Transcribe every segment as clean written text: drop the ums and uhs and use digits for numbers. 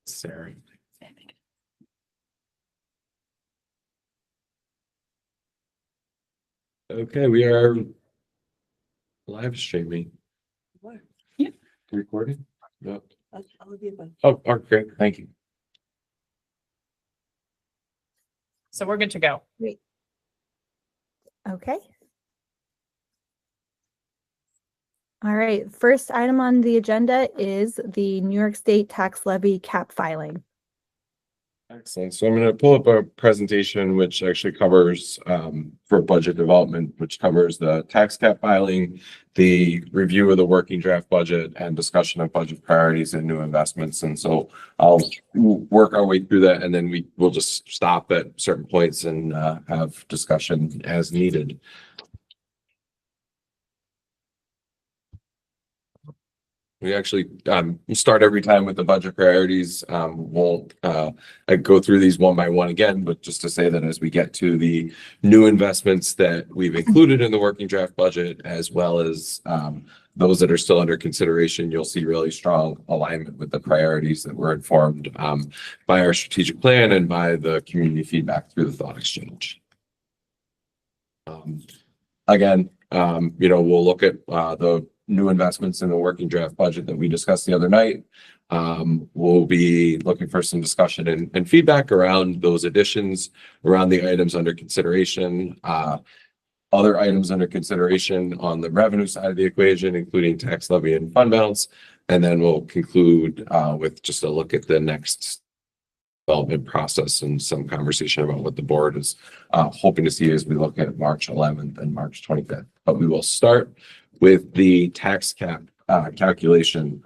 Sarah. Okay, we are live streaming. Yep. Recording? Yep. I'll give a- Oh, okay, thank you. So we're good to go. Okay. All right, first item on the agenda is the New York State tax levy cap filing. Excellent. So I'm going to pull up a presentation which actually covers for budget development, which covers the tax cap filing, the review of the working draft budget, and discussion of budget priorities and new investments. And so I'll work our way through that, and then we will just stop at certain points and have discussion as needed. We actually start every time with the budget priorities. Won't I go through these one by one again, but just to say that as we get to the new investments that we've included in the working draft budget, as well as those that are still under consideration, you'll see really strong alignment with the priorities that were informed by our strategic plan and by the community feedback through the thought exchange. Again, we'll look at the new investments in the working draft budget that we discussed the other night. We'll be looking for some discussion and feedback around those additions, around the items under consideration, other items under consideration on the revenue side of the equation, including tax levy and fund balance. And then we'll conclude with just a look at the next development process and some conversation about what the board is hoping to see as we look at March 11th and March 25th. But we will start with the tax cap calculation.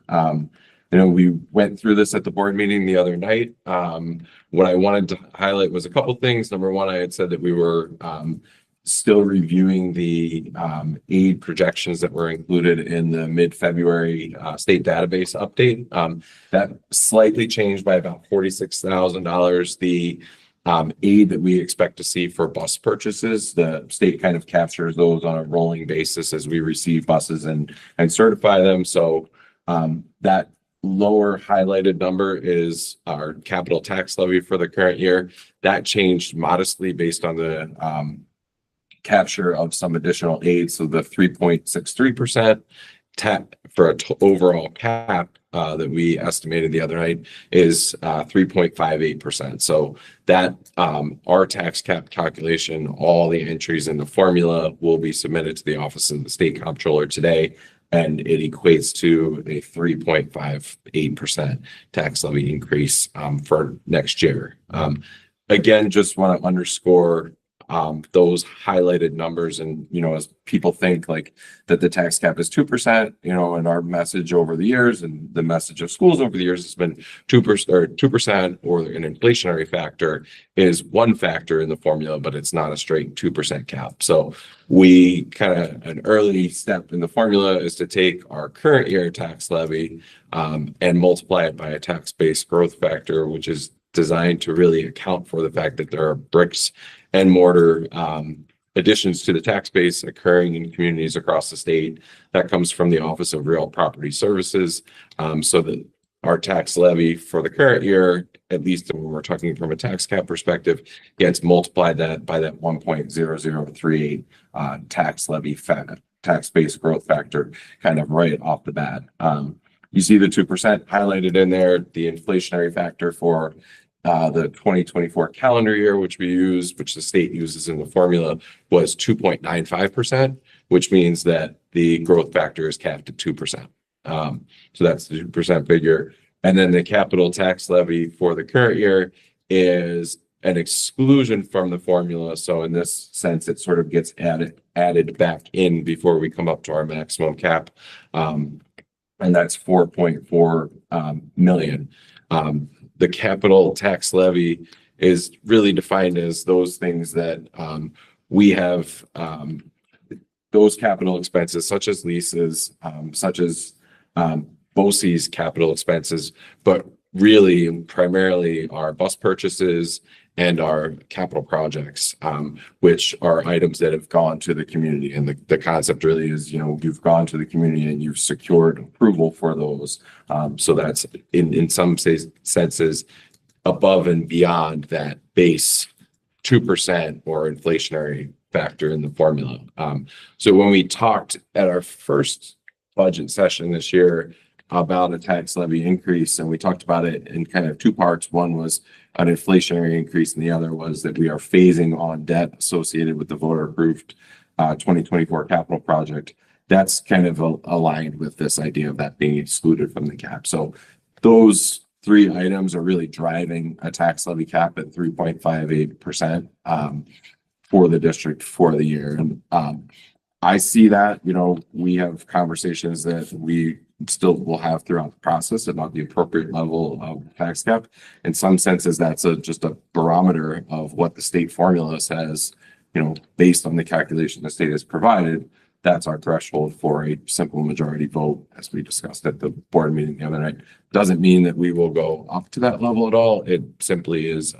We went through this at the board meeting the other night. What I wanted to highlight was a couple things. Number one, I had said that we were still reviewing the aid projections that were included in the mid-February state database update. That slightly changed by about $46,000. The aid that we expect to see for bus purchases, the state kind of captures those on a rolling basis as we receive buses and certify them. So that lower highlighted number is our capital tax levy for the current year. That changed modestly based on the capture of some additional aid. So the 3.63% tap for an overall cap that we estimated the other night is 3.58%. So that our tax cap calculation, all the entries in the formula will be submitted to the office of the state comptroller today, and it equates to a 3.58% tax levy increase for next year. Again, just want to underscore those highlighted numbers. And, as people think like that the tax cap is 2%, and our message over the years and the message of schools over the years has been 2% or an inflationary factor is one factor in the formula, but it's not a straight 2% cap. So we an early step in the formula is to take our current year tax levy and multiply it by a tax-based growth factor, which is designed to really account for the fact that there are bricks and mortar additions to the tax base occurring in communities across the state. That comes from the Office of Real Property Services. So that our tax levy for the current year, at least when we're talking from a tax cap perspective, gets multiplied by that 1.0038 tax levy tax base growth factor kind of right off the bat. You see the 2% highlighted in there. The inflationary factor for the 2024 calendar year, which the state uses in the formula, was 2.95%, which means that the growth factor is capped at 2%. So that's the 2% figure. And then the capital tax levy for the current year is an exclusion from the formula. So in this sense, it sort of gets added back in before we come up to our maximum cap. And that's 4.4 million. The capital tax levy is really defined as those things that we have, those capital expenses, such as leases, such as BOCES capital expenses, but really primarily our bus purchases and our capital projects, which are items that have gone to the community. And the concept really is, you've gone to the community and you've secured approval for those. So that's in some senses above and beyond that base 2% or inflationary factor in the formula. So when we talked at our first budget session this year about a tax levy increase, and we talked about it in kind of two parts. One was an inflationary increase, and the other was that we are phasing on debt associated with the voter approved 2024 capital project. That's kind of aligned with this idea of that being excluded from the cap. So those three items are really driving a tax levy cap at 3.58% for the district for the year. And I see that, we have conversations that we still will have throughout the process about the appropriate level of tax cap. In some senses, that's just a barometer of what the state formula says, based on the calculation the state has provided. That's our threshold for a simple majority vote, as we discussed at the board meeting the other night. Doesn't mean that we will go up to that level at all. It simply is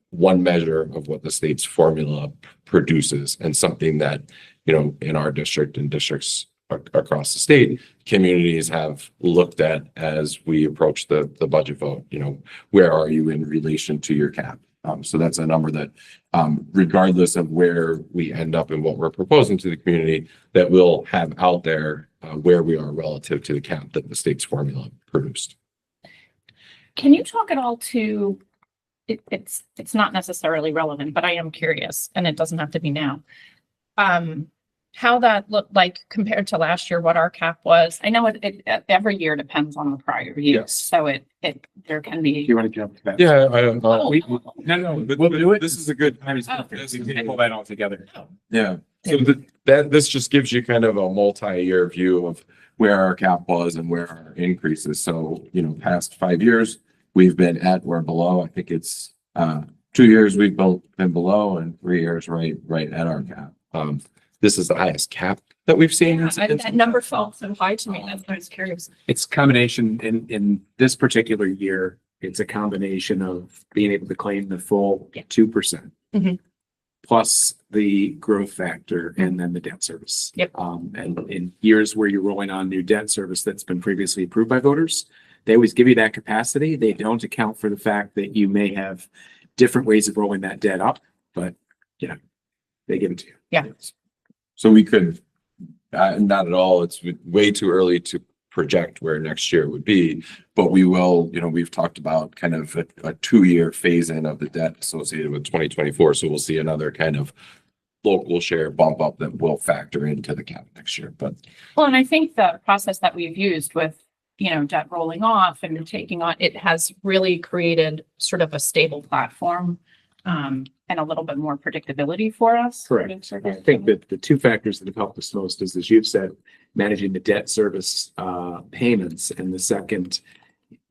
one measure of what the state's formula produces, and something that, in our district and districts across the state, communities have looked at as we approach the budget vote. Where are you in relation to your cap? So that's a number that, regardless of where we end up and what we're proposing to the community, that we'll have out there where we are relative to the cap that the state's formula produced. Can you talk at all to, it's not necessarily relevant, but I am curious, and it doesn't have to be now. How that looked like compared to last year, what our cap was. I know it every year depends on the prior year. Yes. So there can be. You want to jump to that? Yeah, We'll do it. This is a good. Pull that all together. Yeah, so this just gives you kind of a multi-year view of where our cap was and where our increase is. So, past 5 years, we've been at or below. I think it's 2 years we've both been below, and 3 years right at our cap. This is the highest cap that we've seen. That number felt so high to me. That's why I was curious. It's a combination in this particular year. It's a combination of being able to claim the full 2%. Mhm. Plus the growth factor and then the debt service. Yep. And in years where you're rolling on new debt service that's been previously approved by voters, they always give you that capacity. They don't account for the fact that you may have different ways of rolling that debt up, but they give it to you. Yeah. So we could, not at all, it's way too early to project where next year would be, but we will, we've talked about kind of a 2-year phase in of the debt associated with 2024. So we'll see another kind of local share bump up that will factor into the cap next year. But Well, and I think the process that we've used with, debt rolling off and taking on, it has really created sort of a stable platform, and a little bit more predictability for us. Correct. I think that the two factors that have helped us most is, as you've said, managing the debt service payments. And the second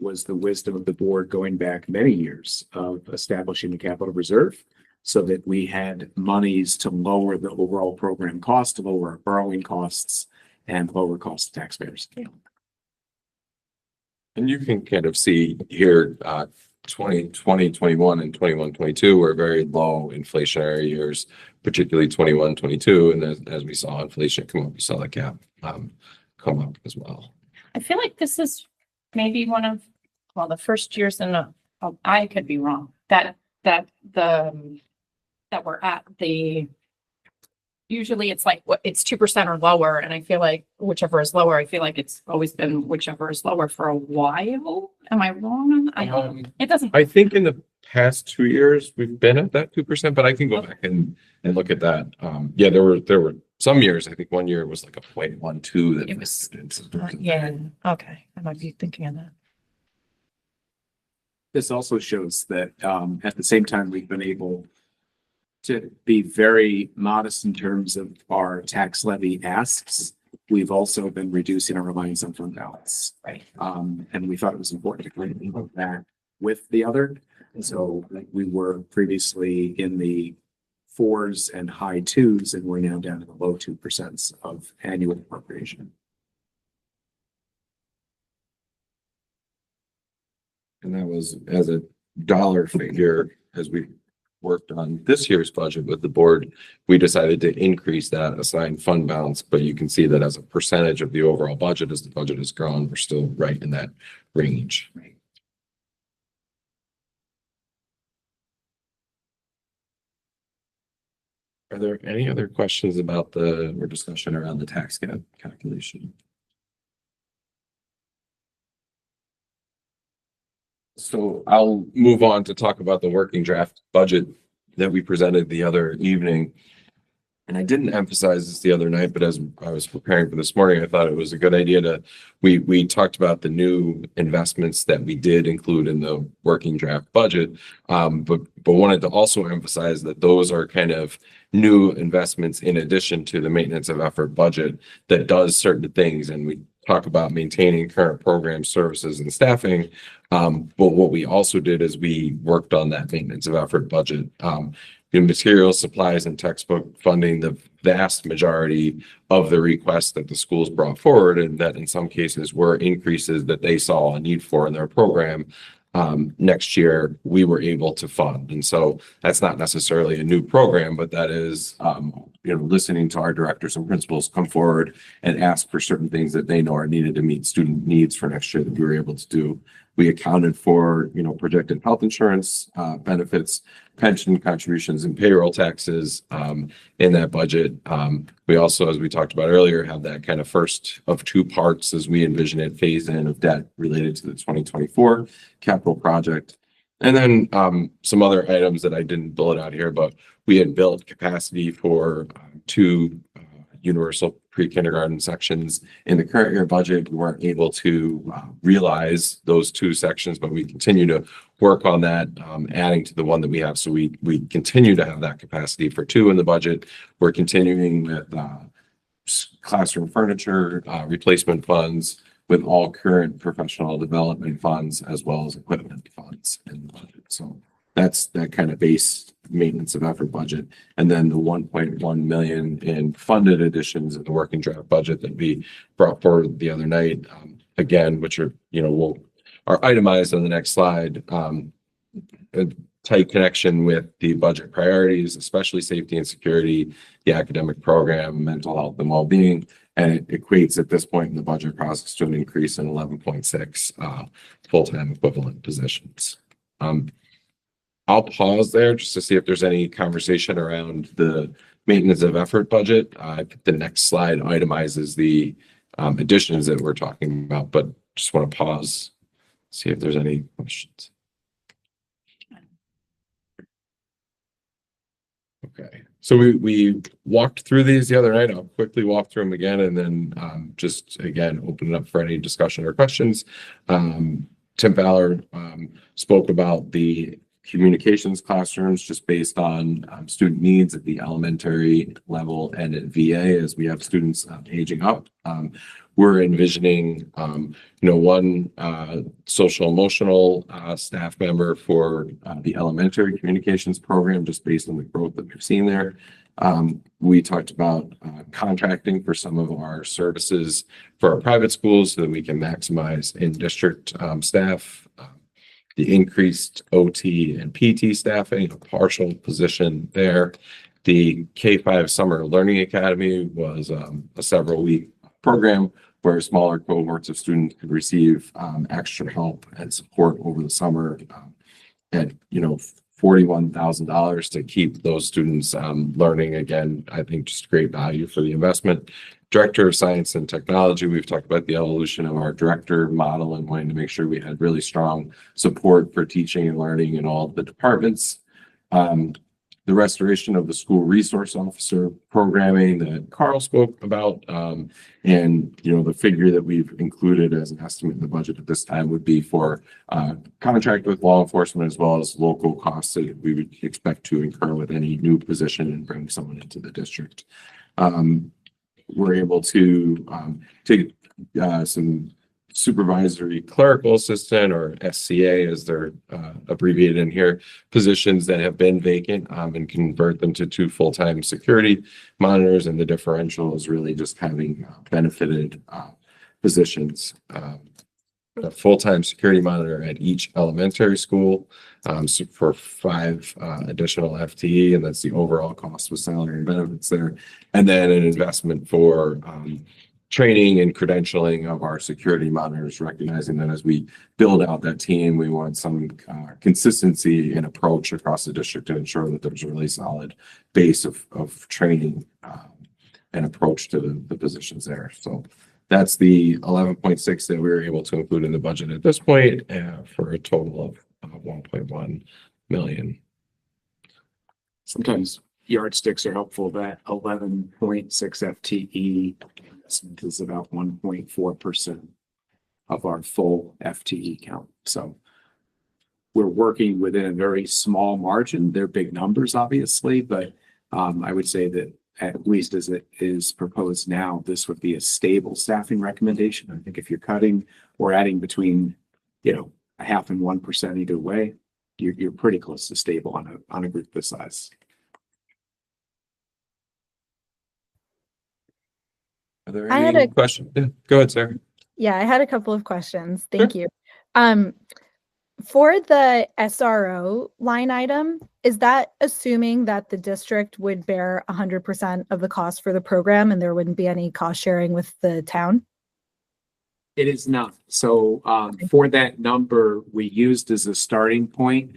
was the wisdom of the board going back many years of establishing the capital reserve so that we had monies to lower the overall program cost, to lower our borrowing costs, and lower costs to taxpayers. And you can kind of see here, 2020, 21 and 21, 22 were very low inflationary years, particularly 21, 22. And as we saw inflation come up, we saw the cap come up as well. I feel like this is maybe one of, the first years I could be wrong, that we're at usually it's like, it's 2% or lower. And I feel like whichever is lower, I feel like it's always been whichever is lower for a while. Am I wrong? It doesn't. I think in the past 2 years, we've been at that 2%, but I can go back and look at that. There were some years, I think one year it was like a 0.12 that It was, yeah. Okay. I might be thinking of that. This also shows that at the same time, we've been able to be very modest in terms of our tax levy asks. We've also been reducing our reliance on fund balance. Right. And we thought it was important to put that with the other. And so we were previously in the 4s and high 2s, and we're now down to the low 2% of annual appropriation. And that was as a dollar figure, as we worked on this year's budget with the board, we decided to increase that assigned fund balance, but you can see that as a percentage of the overall budget, as the budget has grown, we're still right in that range. Are there any other questions about the, or discussion around the tax cap calculation? So I'll move on to talk about the working draft budget that we presented the other evening. And I didn't emphasize this the other night, but as I was preparing for this morning, I thought it was a good idea to, we talked about the new investments that we did include in the working draft budget. But wanted to also emphasize that those are kind of new investments in addition to the maintenance of effort budget that does certain things. And we talk about maintaining current programs, services, and staffing. But what we also did is we worked on that maintenance of effort budget. In materials, supplies, and textbook funding, the vast majority of the requests that the schools brought forward, and that in some cases were increases that they saw a need for in their program, next year we were able to fund. And so that's not necessarily a new program, but that is, listening to our directors and principals come forward and ask for certain things that they know are needed to meet student needs for next year that we were able to do. We accounted for, projected health insurance, benefits, pension contributions, and payroll taxes in that budget. We also, as we talked about earlier, have that kind of first of two parts as we envision it phase in of debt related to the 2024 capital project. And then some other items that I didn't bullet out here, but we had built capacity for two universal pre-kindergarten sections in the current year budget. We weren't able to realize those two sections, but we continue to work on that, adding to the one that we have. So we continue to have that capacity for two in the budget. We're continuing with classroom furniture, replacement funds with all current professional development funds, as well as equipment funds in the budget. So that's that kind of base maintenance of effort budget. And then the 1.1 million in funded additions in the working draft budget that we brought forward the other night, again, which are, are itemized on the next slide. A tight connection with the budget priorities, especially safety and security, the academic program, mental health and well-being. And it equates at this point in the budget process to an increase in 11.6 full-time equivalent positions. I'll pause there just to see if there's any conversation around the maintenance of effort budget. I think the next slide itemizes the additions that we're talking about, but just want to pause, see if there's any questions. Okay, so we walked through these the other night. I'll quickly walk through them again and then just again open it up for any discussion or questions. Tim Fowler spoke about the communications classrooms just based on student needs at the elementary level and at VA as we have students aging up. We're envisioning, one social emotional staff member for the elementary communications program just based on the growth that we've seen there. We talked about contracting for some of our services for our private schools so that we can maximize in-district staff. The increased OT and PT staffing, a partial position there. The K-5 Summer Learning Academy was a several-week program where smaller cohorts of students could receive extra help and support over the summer at, $41,000 to keep those students learning. Again, I think just great value for the investment. Director of Science and Technology, we've talked about the evolution of our director model and wanting to make sure we had really strong support for teaching and learning in all of the departments. The restoration of the school resource officer programming that Carl spoke about, and the figure that we've included as an estimate in the budget at this time would be for contract with law enforcement as well as local costs that we would expect to incur with any new position and bring someone into the district. We're able to take some supervisory clerical assistant, or SCA as they're abbreviated in here, positions that have been vacant and convert them to 2 full-time security monitors. And the differential is really just having benefited positions. a full-time security monitor at each elementary school, so for 5 additional FTE, and that's the overall cost with salary and benefits there. And then an investment for training and credentialing of our security monitors, recognizing that as we build out that team, we want some consistency in approach across the district to ensure that there's a really solid base of training and approach to the positions there. So that's the 11.6 that we were able to include in the budget at this point, for a total of 1.1 million. Sometimes yardsticks are helpful. That 11.6 FTE is about 1.4% of our full FTE count. So we're working within a very small margin. They're big numbers, obviously, but I would say that at least as it is proposed now, this would be a stable staffing recommendation. I think if you're cutting or adding between, you know, 0.5% and 1% either way, you're pretty close to stable on a group this size. Are there I had any a- questions? Yeah, go ahead, Sarah. Yeah, I had a couple of questions. Thank you. For the SRO line item, is that assuming that the district would bear 100% of the cost for the program and there wouldn't be any cost sharing with the town? It is not. So for that number, we used as a starting point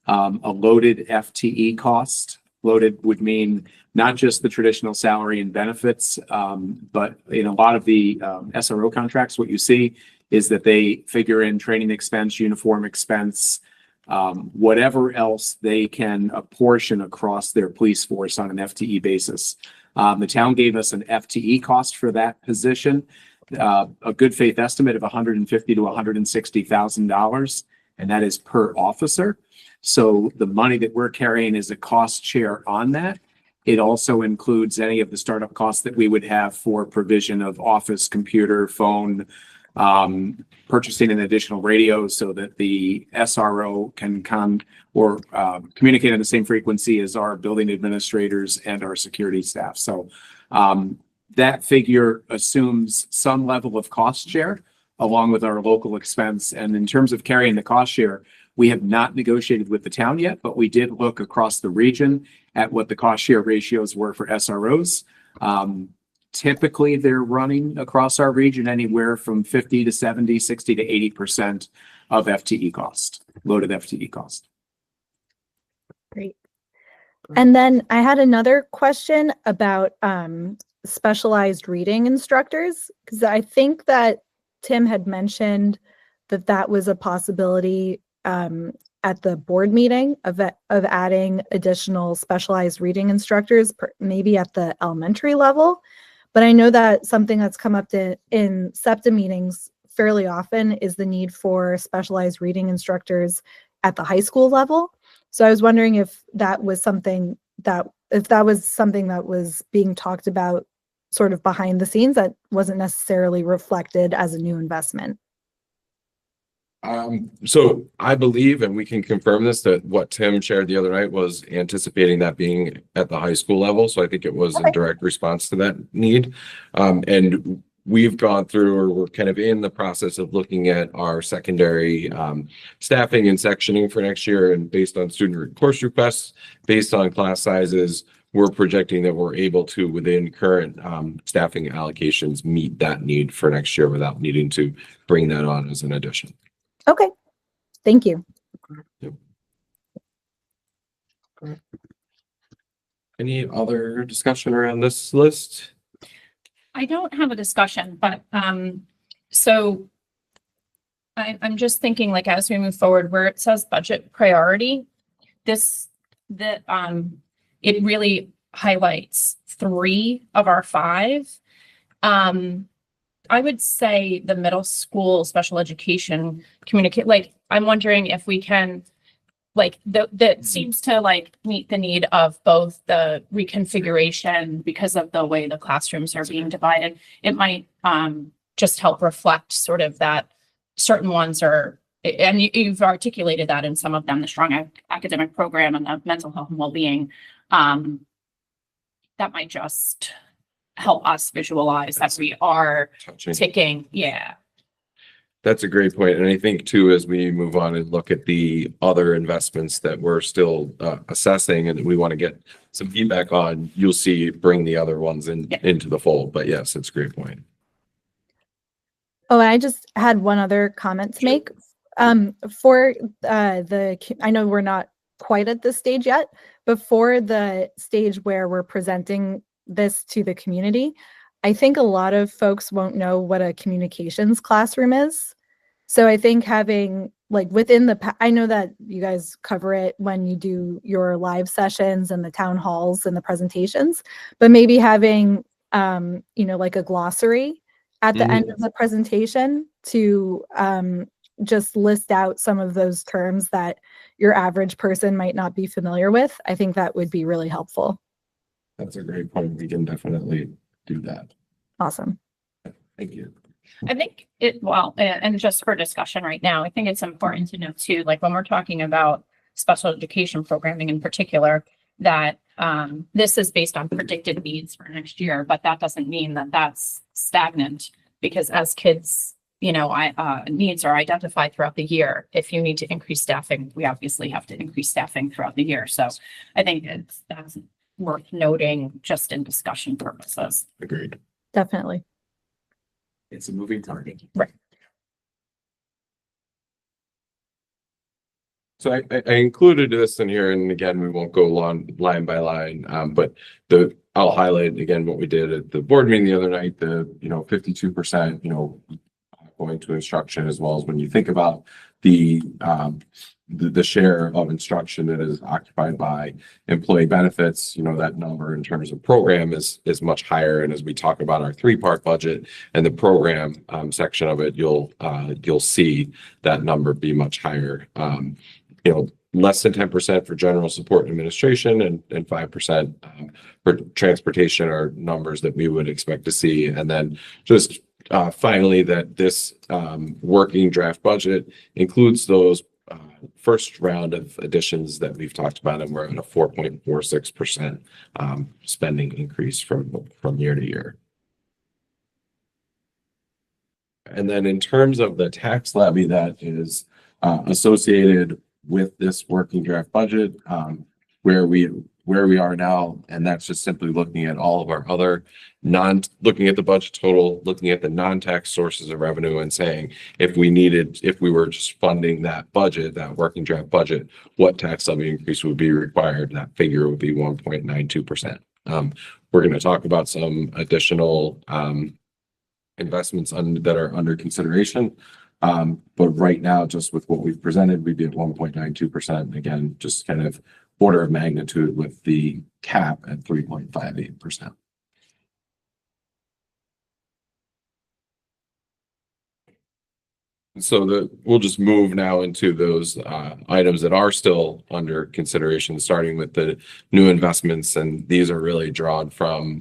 a loaded FTE cost. Loaded would mean not just the traditional salary and benefits, but in a lot of the SRO contracts, what you see is that they figure in training expense, uniform expense, whatever else they can apportion across their police force on an FTE basis. The town gave us an FTE cost for that position, a good faith estimate of $150,000 to $160,000, and that is per officer. So the money that we're carrying is a cost share on that. It also includes any of the startup costs that we would have for provision of office, computer, phone, purchasing an additional radio so that the SRO can communicate on the same frequency as our building administrators and our security staff. So that figure assumes some level of cost share along with our local expense. And in terms of carrying the cost share, we have not negotiated with the town yet, but we did look across the region at what the cost share ratios were for SROs. Typically, they're running across our region anywhere from 50 to 70, 60 to 80% of FTE cost, loaded FTE cost. Great. And then I had another question about specialized reading instructors, because I think that Tim had mentioned that that was a possibility at the board meeting of adding additional specialized reading instructors, maybe at the elementary level. But I know that something that's come up in SEPTA meetings fairly often is the need for specialized reading instructors at the high school level. So I was wondering if that was something that was being talked about sort of behind the scenes that wasn't necessarily reflected as a new investment. So I believe, and we can confirm this, that what Tim shared the other night was anticipating that being at the high school level. So I think it was in direct response to that need. And we've gone through, or we're kind of in the process of looking at our secondary staffing and sectioning for next year. And based on student course requests, based on class sizes, we're projecting that we're able to, within current staffing allocations, meet that need for next year without needing to bring that on as an addition. Okay, thank you. Any other discussion around this list? I don't have a discussion, but so I'm just thinking, like, as we move forward, where it says budget priority, it really highlights 3 of our 5. I would say the middle school special education I'm wondering if we can, that seems to meet the need of both the reconfiguration because of the way the classrooms are being divided. It might just help reflect sort of that certain ones are, and you've articulated that in some of them, the strong academic program and the mental health and well-being. That might just help us visualize that we are ticking. Yeah. That's a great point. And I think too, as we move on and look at the other investments that we're still assessing and that we want to get some feedback on, you'll see bring the other ones into the fold. But yes, it's a great point. Oh, I just had one other comment to make. For I know we're not quite at this stage yet, but for the stage where we're presenting this to the community, I think a lot of folks won't know what a communications classroom is. So I think having like I know that you guys cover it when you do your live sessions and the town halls and the presentations, but maybe having, like a glossary at the end of the presentation to just list out some of those terms that your average person might not be familiar with. I think that would be really helpful. That's a great point. We can definitely do that. Awesome. Thank you. I think and just for discussion right now, I think it's important to note too, like when we're talking about special education programming in particular, that this is based on predicted needs for next year, but that doesn't mean that that's stagnant, because as kids, needs are identified throughout the year. If you need to increase staffing, we obviously have to increase staffing throughout the year. So I think that's worth noting just in discussion purposes. Agreed. Definitely. It's a moving target. Right. So I included this in here, and again, we won't go line by line, but I'll highlight again what we did at the board meeting the other night, 52%, going to instruction, as well as when you think about the share of instruction that is occupied by employee benefits, that number in terms of program is much higher. And as we talk about our 3-part budget and the program section of it, you'll see that number be much higher. Less than 10% for general support and administration, and 5% for transportation are numbers that we would expect to see. And then just finally, that this working draft budget includes those first round of additions that we've talked about, and we're at a 4.46% spending increase from year to year. And then in terms of the tax levy that is associated with this working draft budget, where we are now, and that's just simply looking at all of our other looking at the budget total, looking at the non-tax sources of revenue, and saying if we were just funding that budget, that working draft budget, what tax levy increase would be required? That figure would be 1.92%. We're going to talk about some additional investments that are under consideration. But right now, just with what we've presented, we'd be at 1.92%. Again, just kind of order of magnitude with the cap at 3.58%. So we'll just move now into those items that are still under consideration, starting with the new investments, and these are really drawn from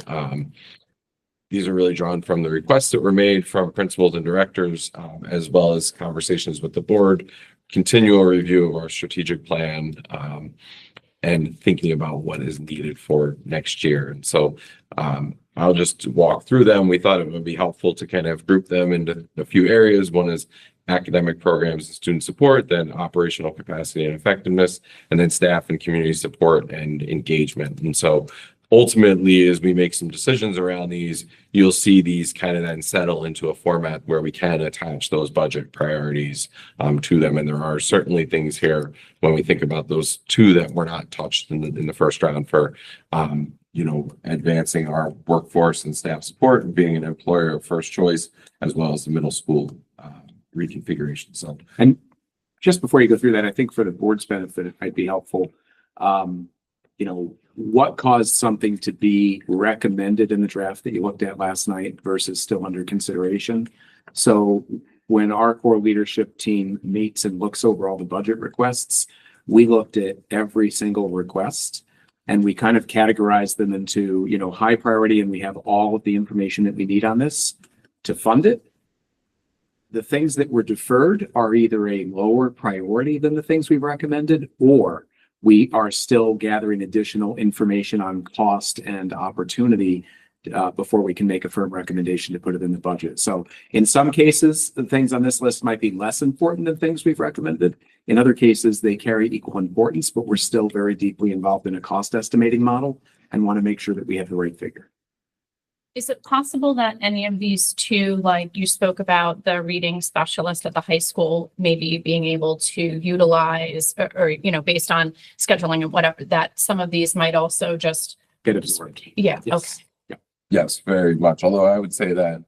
the requests that were made from principals and directors, as well as conversations with the board, continual review of our strategic plan, and thinking about what is needed for next year. And so I'll just walk through them. We thought it would be helpful to kind of group them into a few areas. One is academic programs and student support, then operational capacity and effectiveness, and then staff and community support and engagement. And so ultimately, as we make some decisions around these, you'll see these kind of then settle into a format where we can attach those budget priorities to them. And there are certainly things here when we think about those two that were not touched in the first round for, advancing our workforce and staff support and being an employer of first choice, as well as the middle school reconfiguration. So, and just before you go through that, I think for the board's benefit, it might be helpful. What caused something to be recommended in the draft that you looked at last night versus still under consideration? So when our core leadership team meets and looks over all the budget requests, we looked at every single request and we kind of categorized them into, high priority, and we have all of the information that we need on this to fund it. The things that were deferred are either a lower priority than the things we've recommended, or we are still gathering additional information on cost and opportunity before we can make a firm recommendation to put it in the budget. So in some cases, the things on this list might be less important than things we've recommended. In other cases, they carry equal importance, but we're still very deeply involved in a cost estimating model and want to make sure that we have the right figure. Is it possible that any of these two, like you spoke about the reading specialist at the high school, maybe being able to utilize or based on scheduling and whatever, that some of these might also just, Get absorbed. yeah, okay. Yes. Yes, very much. Although I would say that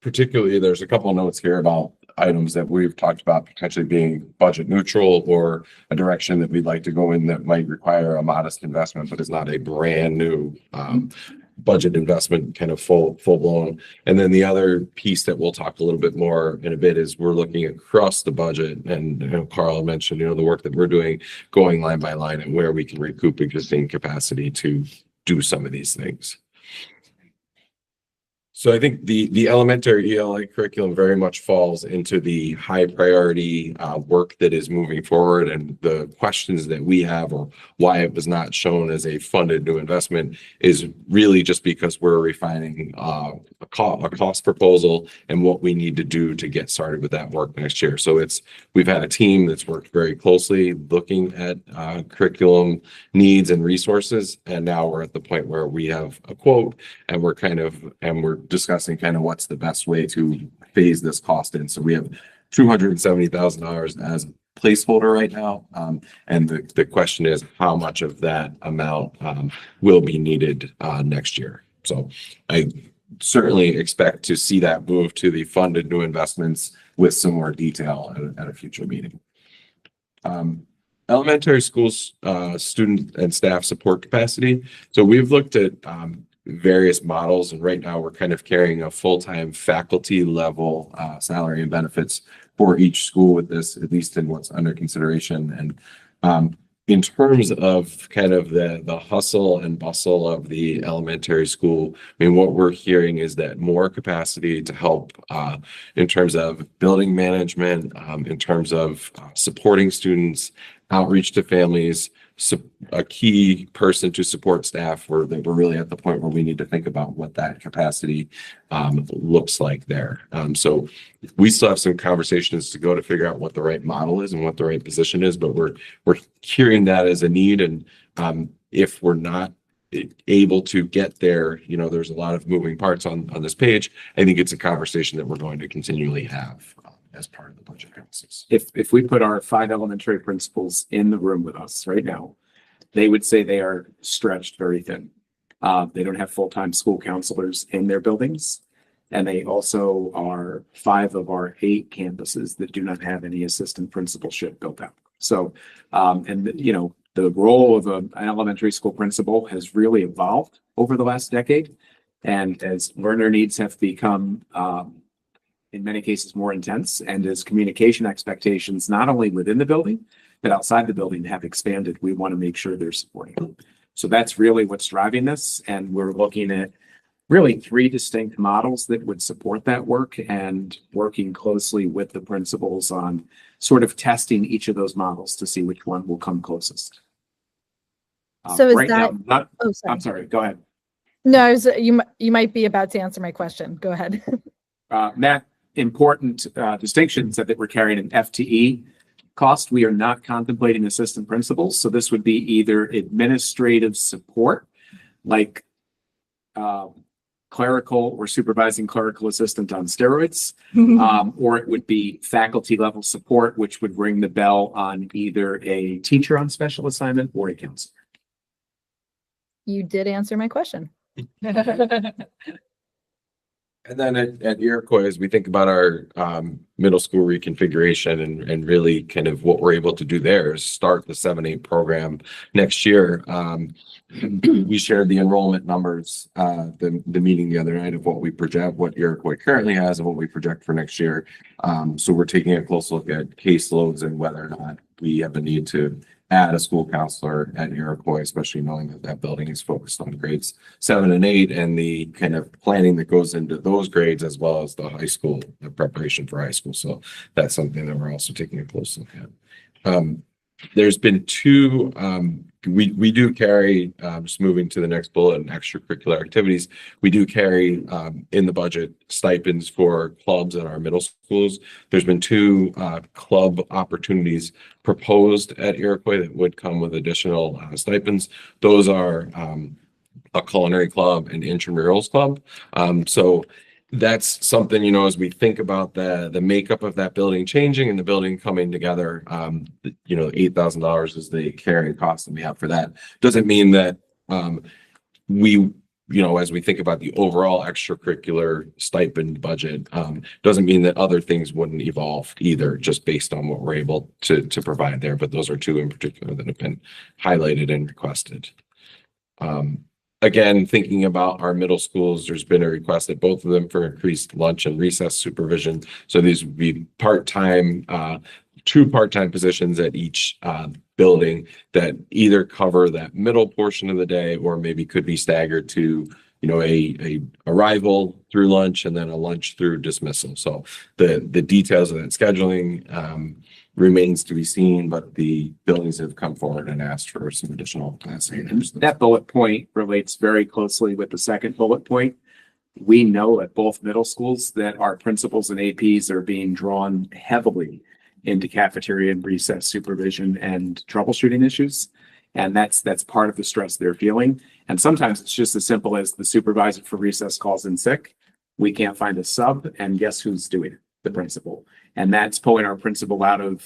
particularly there's a couple of notes here about items that we've talked about potentially being budget neutral or a direction that we'd like to go in that might require a modest investment, but is not a brand new budget investment, kind of full blown. And then the other piece that we'll talk a little bit more in a bit is we're looking across the budget, and Carl mentioned the work that we're doing, going line by line, and where we can recoup existing capacity to do some of these things. So I think the elementary ELA curriculum very much falls into the high priority work that is moving forward, and the questions that we have or why it was not shown as a funded new investment is really just because we're refining a cost proposal and what we need to do to get started with that work next year. So we've had a team that's worked very closely looking at curriculum needs and resources, and now we're at the point where we have a quote and we're discussing kind of what's the best way to phase this cost in. So we have $270,000 as a placeholder right now. And the question is how much of that amount will be needed next year. So I certainly expect to see that move to the funded new investments with some more detail at a future meeting. Elementary schools, student and staff support capacity. So we've looked at various models, and right now we're kind of carrying a full-time faculty level salary and benefits for each school with this, at least in what's under consideration. And in terms of kind of the hustle and bustle of the elementary school, I mean, what we're hearing is that more capacity to help in terms of building management, in terms of supporting students, outreach to families, a key person to support staff. We're really at the point where we need to think about what that capacity looks like there. So we still have some conversations to go to figure out what the right model is and what the right position is, but we're hearing that as a need. And if we're not able to get there, there's a lot of moving parts on this page. I think it's a conversation that we're going to continually have as part of the budget process. If we put our 5 elementary principals in the room with us right now, they would say they are stretched very thin. They don't have full-time school counselors in their buildings. And they also are 5 of our 8 campuses that do not have any assistant principalship built out. So, the role of an elementary school principal has really evolved over the last decade. And as learner needs have become, in many cases, more intense, and as communication expectations, not only within the building, but outside the building have expanded, we want to make sure they're supporting them. So that's really what's driving this. And we're looking at really 3 distinct models that would support that work, and working closely with the principals on sort of testing each of those models to see which one will come closest. So is right that, now, oh, sorry. I'm sorry, go ahead. No, you might be about to answer my question. Go ahead. Matt, important distinction said that we're carrying an FTE cost. We are not contemplating assistant principals. So this would be either administrative support, like clerical or supervising clerical assistant on steroids, or it would be faculty level support, which would ring the bell on either a teacher on special assignment or a counselor. You did answer my question. And then at Iroquois, as we think about our middle school reconfiguration and really kind of what we're able to do there is start the 7-8 program next year. We shared the enrollment numbers, the meeting the other night of what we project, what Iroquois currently has and what we project for next year. So we're taking a close look at caseloads and whether or not we have a need to add a school counselor at Iroquois, especially knowing that that building is focused on grades 7 and 8 and the kind of planning that goes into those grades, as well as the high school, the preparation for high school. So that's something that we're also taking a close look at. there's been two, we do carry, just moving to the next bullet, and extracurricular activities. We do carry in the budget stipends for clubs at our middle schools. There's been two club opportunities proposed at Iroquois that would come with additional stipends. Those are a culinary club and intramurals club. So that's something, you know, as we think about the makeup of that building changing and the building coming together, you know, $8,000 is the carrying cost that we have for that. Doesn't mean that we, you know, as we think about the overall extracurricular stipend budget, doesn't mean that other things wouldn't evolve either, just based on what we're able to provide there. But those are two in particular that have been highlighted and requested. Again, thinking about our middle schools, there's been a request at both of them for increased lunch and recess supervision. So these would be part-time, two part-time positions at each building that either cover that middle portion of the day, or maybe could be staggered to, you know, a arrival through lunch and then a lunch through dismissal. So the details of that scheduling remains to be seen, but the buildings have come forward and asked for some additional capacity. That bullet point relates very closely with the second bullet point. We know at both middle schools that our principals and APs are being drawn heavily into cafeteria and recess supervision and troubleshooting issues. And that's part of the stress they're feeling. And sometimes it's just as simple as the supervisor for recess calls in sick. We can't find a sub, and guess who's doing it? The principal. And that's pulling our principal out of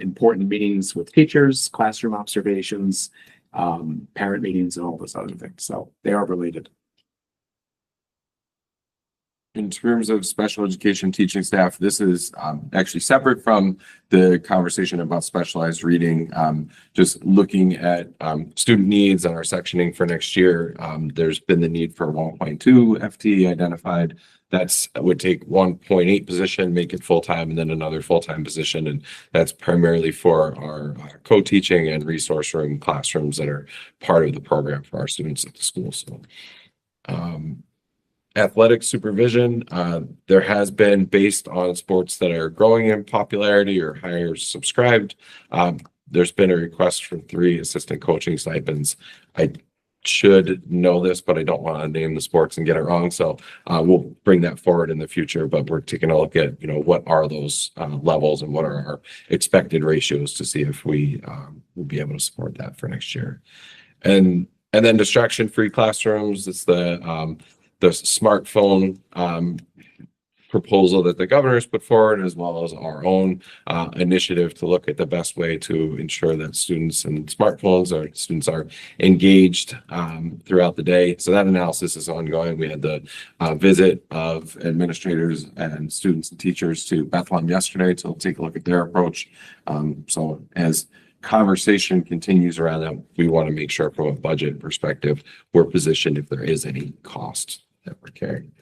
important meetings with teachers, classroom observations, parent meetings, and all those other things. So they are related. In terms of special education teaching staff, this is actually separate from the conversation about specialized reading. Just looking at student needs and our sectioning for next year, there's been the need for 1.2 FTE identified. That's would take 1.8 position, make it full-time, and then another full-time position. And that's primarily for our co-teaching and resource room classrooms that are part of the program for our students at the school. So athletic supervision, there has been, based on sports that are growing in popularity or higher subscribed, there's been a request for 3 assistant coaching stipends. I should know this, but I don't want to name the sports and get it wrong. So we'll bring that forward in the future, but we're taking a look at, you know, what are those levels and what are our expected ratios to see if we will be able to support that for next year. And then distraction-free classrooms, it's the smartphone proposal that the governor's put forward, as well as our own initiative to look at the best way to ensure that students and students are engaged throughout the day. So that analysis is ongoing. We had the visit of administrators and students and teachers to Bethlehem yesterday to take a look at their approach. So as conversation continues around that, we want to make sure from a budget perspective, we're positioned if there is any cost that we're carrying.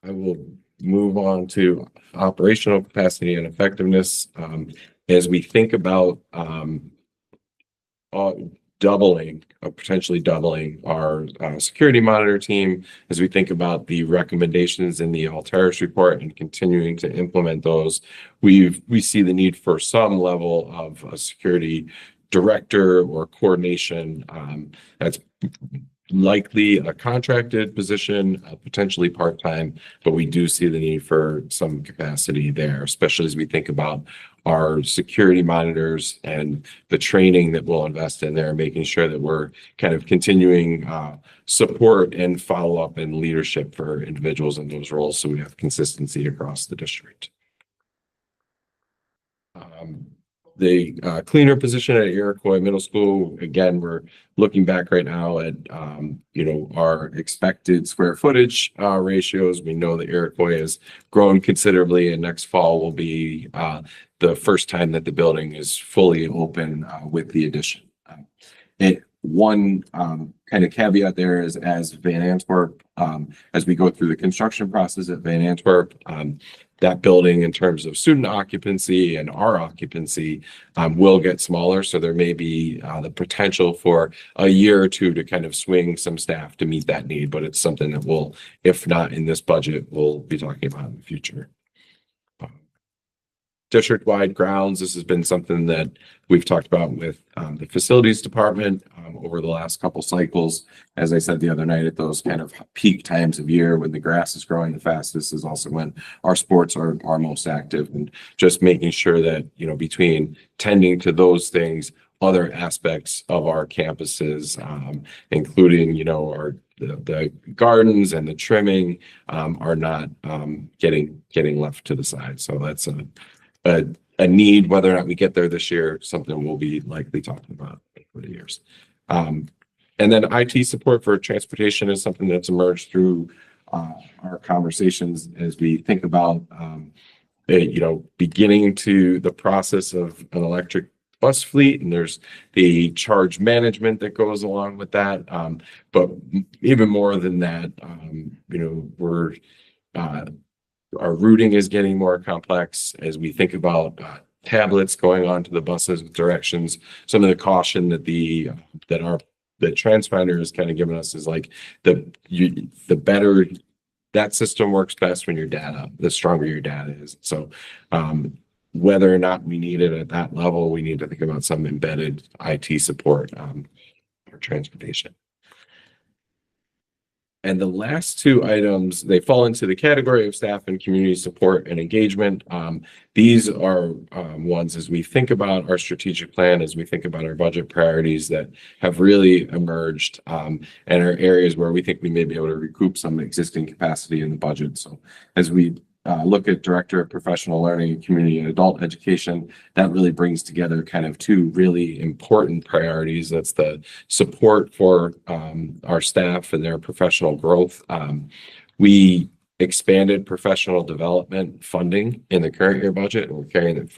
I will move on to operational capacity and effectiveness. As we think about potentially doubling our security monitor team, as we think about the recommendations in the Alteris report and continuing to implement those, we see the need for some level of a security director or coordination. That's likely a contracted position, potentially part-time, but we do see the need for some capacity there, especially as we think about our security monitors and the training that we'll invest in there, making sure that we're kind of continuing support and follow-up and leadership for individuals in those roles, so we have consistency across the district. The cleaner position at Iroquois Middle School, again, we're looking back right now at, you know, our expected square footage ratios. We know that Iroquois has grown considerably, and next fall will be the first time that the building is fully open with the addition. One kind of caveat there is, as Van Antwerp, as we go through the construction process at Van Antwerp, that building in terms of student occupancy and our occupancy will get smaller. So there may be the potential for a year or two to kind of swing some staff to meet that need, but it's something that we'll, if not in this budget, we'll be talking about in the future. district-wide grounds. This has been something that we've talked about with the facilities department over the last couple cycles. As I said the other night, at those kind of peak times of year when the grass is growing the fastest is also when our sports are most active, and just making sure that, you know, between tending to those things, other aspects of our campuses, including, you know, the gardens and the trimming, are not getting left to the side. So that's a need. Whether or not we get there this year, something we'll be likely talking about for the years. And then IT support for transportation is something that's emerged through our conversations as we think about, you know, beginning to the process of an electric bus fleet, and there's the charge management that goes along with that. But even more than that, you know, our routing is getting more complex as we think about tablets going onto the buses with directions. Some of the caution that the TransFinder has kind of given us is like the better that system works best when the stronger your data is. So whether or not we need it at that level, we need to think about some embedded IT support for transportation. And the last two items, they fall into the category of staff and community support and engagement. These are ones as we think about our strategic plan, as we think about our budget priorities that have really emerged, and are areas where we think we may be able to recoup some existing capacity in the budget. So as we look at Director of Professional Learning and Community and Adult Education, that really brings together kind of two really important priorities. That's the support for our staff and their professional growth. We expanded professional development funding in the current year budget, and we're carrying that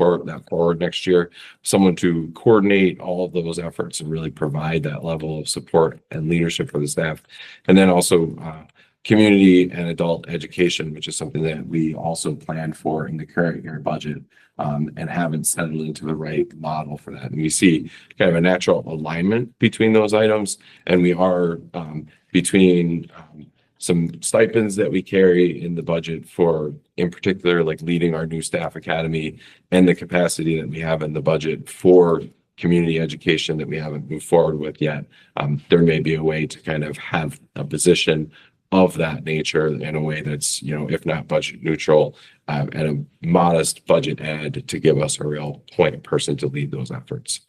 forward next year. Someone to coordinate all of those efforts and really provide that level of support and leadership for the staff. And then also community and adult education, which is something that we also planned for in the current year budget, and haven't settled into the right model for that. And we see kind of a natural alignment between those items, and we are between some stipends that we carry in the budget for, in particular, like leading our new staff academy, and the capacity that we have in the budget for community education that we haven't moved forward with yet. There may be a way to kind of have a position of that nature in a way that's, you know, if not budget neutral, and a modest budget add to give us a real point person to lead those efforts.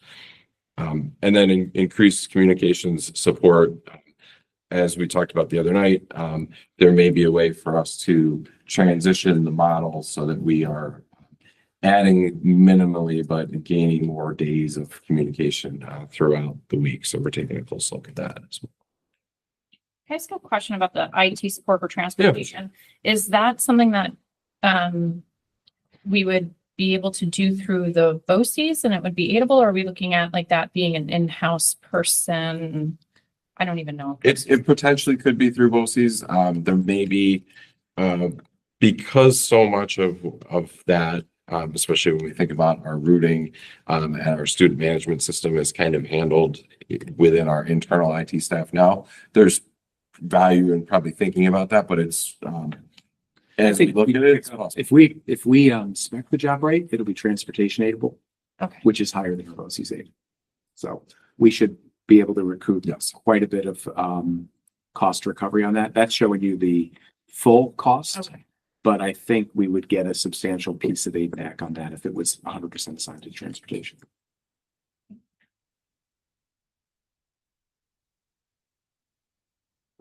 And then increased communications support. As we talked about the other night, there may be a way for us to transition the model so that we are adding minimally, but gaining more days of communication throughout the week. So we're taking a close look at that as well. Can I ask a question about the IT support for transportation? Is that something that we would be able to do through the BOCES and it would be aidable, or are we looking at like that being an in-house person? I don't even know. It potentially could be through BOCES. There may be, because so much of that, especially when we think about our routing and our student management system is kind of handled within our internal IT staff now. There's value in probably thinking about that, but it's as we look at it, it's possible. If we spec the job right, it'll be transportation aidable, Okay. which is higher than our BOCES aid. So we should be able to recoup quite a bit of cost recovery on that. That's showing you the full cost, Okay. but I think we would get a substantial piece of aid back on that if it was 100% assigned to transportation.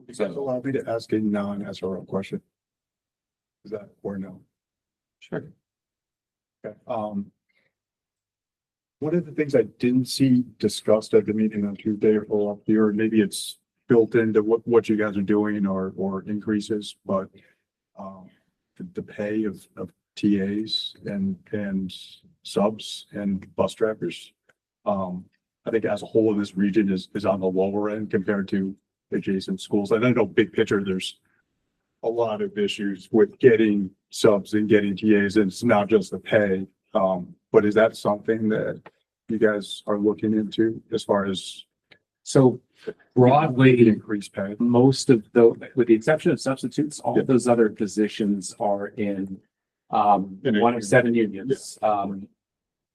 Does that allow me to ask a non-SRO question? Is that or no? Sure. Okay. One of the things I didn't see discussed at the meeting on Tuesday or up here, maybe it's built into what you guys are doing or increases, but the pay of TAs and subs and bus drivers, I think as a whole in this region is on the lower end compared to adjacent schools. And I know big picture, there's a lot of issues with getting subs and getting TAs, and it's not just the pay. But is that something that you guys are looking into as far as So broadly, increased pay? most of the, with the exception of substitutes, all Yeah. of those other positions are in One of 7 unions.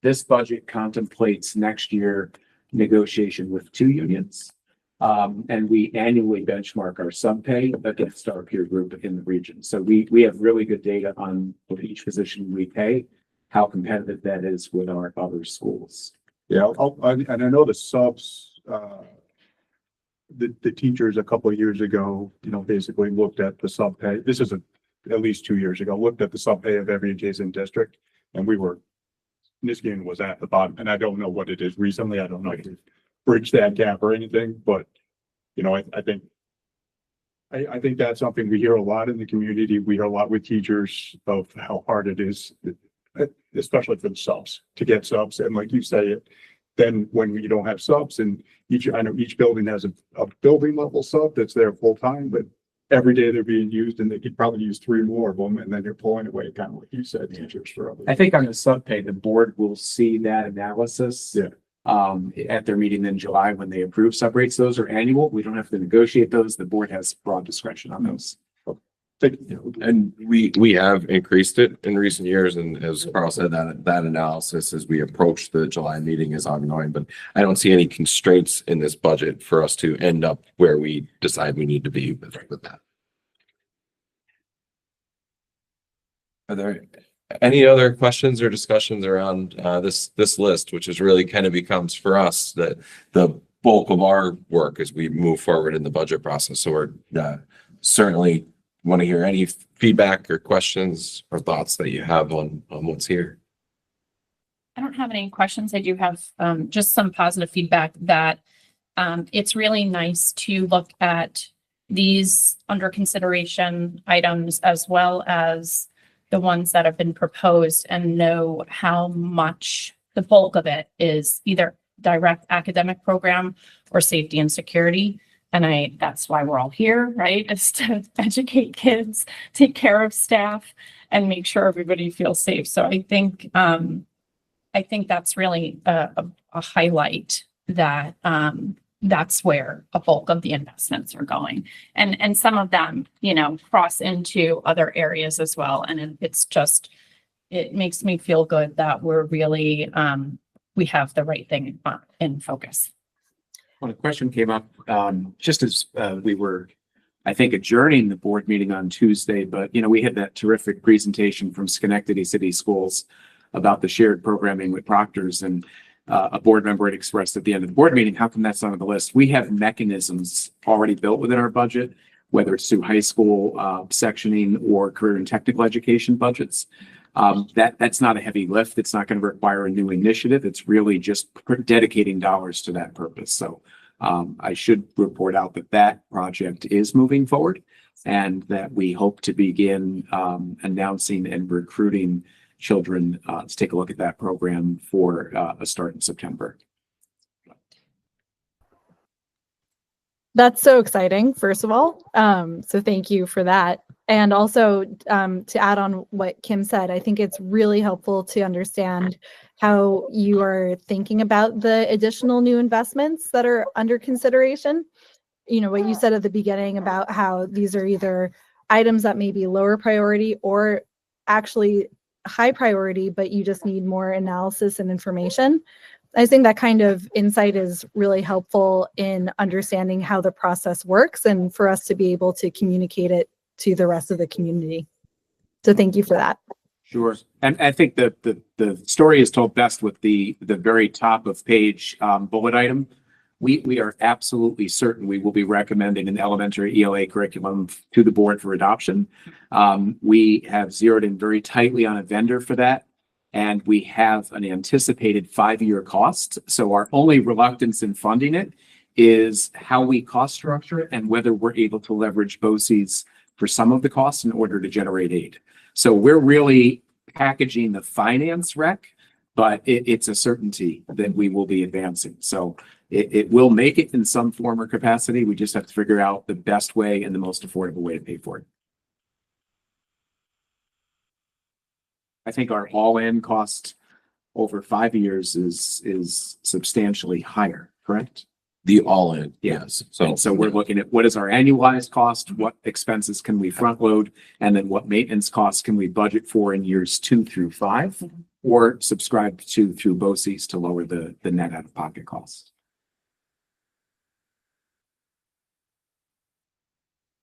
This budget contemplates next year negotiation with 2 unions. And we annually benchmark our sub pay against our peer group in the region. So we have really good data on with each position we pay, how competitive that is with our other schools. Yeah, and I know the subs, the teachers a couple of years ago, basically looked at the sub pay. This is at least 2 years ago, looked at the sub pay of every adjacent district, and Niskian was at the bottom, and I don't know what it is recently. I don't know if we've bridged that gap or anything, but I think that's something we hear a lot in the community. We hear a lot with teachers of how hard it is, especially for the subs, to get subs. And like you say, then when you don't have subs, and I know each building has a building level sub that's there full time, but every day they're being used, and they could probably use 3 more of them, and then you're pulling away, kind of like you said, teachers for others. I think on the sub pay, the board will see that analysis. Yeah. At their meeting in July when they approve sub rates. Those are annual. We don't have to negotiate those. The board has broad discretion on those. And we have increased it in recent years, and as Carl said, that analysis as we approach the July meeting is ongoing, but I don't see any constraints in this budget for us to end up where we decide we need to be with that. Are there any other questions or discussions around this list, which is really kind of becomes for us the bulk of our work as we move forward in the budget process? So we're certainly want to hear any feedback or questions or thoughts that you have on what's here. I don't have any questions. I do have just some positive feedback that it's really nice to look at these under consideration items as well as the ones that have been proposed and know how much the bulk of it is either direct academic program or safety and security. And that's why we're all here, right? Is to educate kids, take care of staff, and make sure everybody feels safe. So I think that's really a highlight that that's where a bulk of the investments are going. And some of them, cross into other areas as well. And it makes me feel good that we're really, we have the right thing in focus. Well, a question came up just as we were, I think, adjourning the board meeting on Tuesday, but we had that terrific presentation from Schenectady City Schools about the shared programming with Proctor's, and a board member had expressed at the end of the board meeting, how come that's not on the list? We have mechanisms already built within our budget, whether it's through high school sectioning or career and technical education budgets. That's not a heavy lift. It's not going to require a new initiative. It's really just dedicating dollars to that purpose. So I should report out that project is moving forward, and that we hope to begin announcing and recruiting children to take a look at that program for a start in September. That's so exciting, first of all. So thank you for that. And also to add on what Kim said, I think it's really helpful to understand how you are thinking about the additional new investments that are under consideration. What you said at the beginning about how these are either items that may be lower priority or actually high priority, but you just need more analysis and information. I think that kind of insight is really helpful in understanding how the process works and for us to be able to communicate it to the rest of the community. So thank you for that. Sure. And I think that the story is told best with the very top of page bullet item. We are absolutely certain we will be recommending an elementary ELA curriculum to the board for adoption. We have zeroed in very tightly on a vendor for that, and we have an anticipated 5-year cost. So our only reluctance in funding it is how we cost structure it and whether we're able to leverage BOCES for some of the costs in order to generate aid. So we're really packaging the finance rec, but it's a certainty that we will be advancing. So it will make it in some form or capacity. We just have to figure out the best way and the most affordable way to pay for it. I think our all-in cost over 5 years is substantially higher, correct? The all-in, Yeah. yes. So we're looking at what is our annualized cost, what expenses can we front load, and then what maintenance costs can we budget for in years 2 through 5, or subscribe to through BOCES to lower the net out of pocket costs.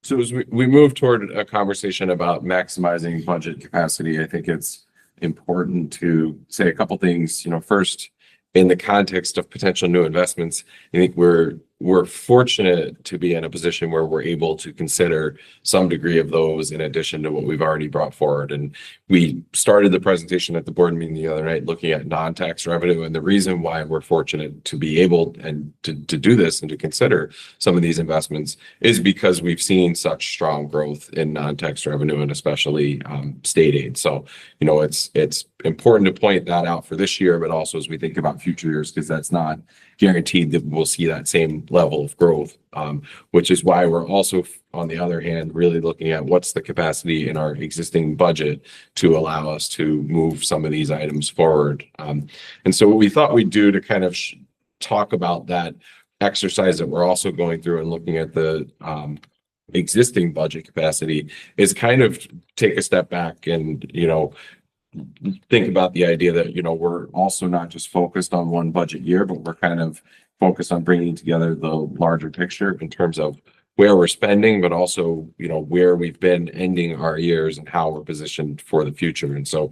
So as we move toward a conversation about maximizing budget capacity, I think it's important to say a couple things. First, in the context of potential new investments, I think we're fortunate to be in a position where we're able to consider some degree of those in addition to what we've already brought forward. And we started the presentation at the board meeting the other night looking at non-tax revenue. And the reason why we're fortunate to be able and to do this and to consider some of these investments is because we've seen such strong growth in non-tax revenue and especially state aid. So, it's important to point that out for this year, but also as we think about future years, because that's not guaranteed that we'll see that same level of growth, which is why we're also, on the other hand, really looking at what's the capacity in our existing budget to allow us to move some of these items forward. And so what we thought we'd do to kind of talk about that exercise that we're also going through and looking at the existing budget capacity is kind of take a step back and, think about the idea that, we're also not just focused on one budget year, but we're kind of focused on bringing together the larger picture in terms of where we're spending, but also, where we've been ending our years and how we're positioned for the future. And so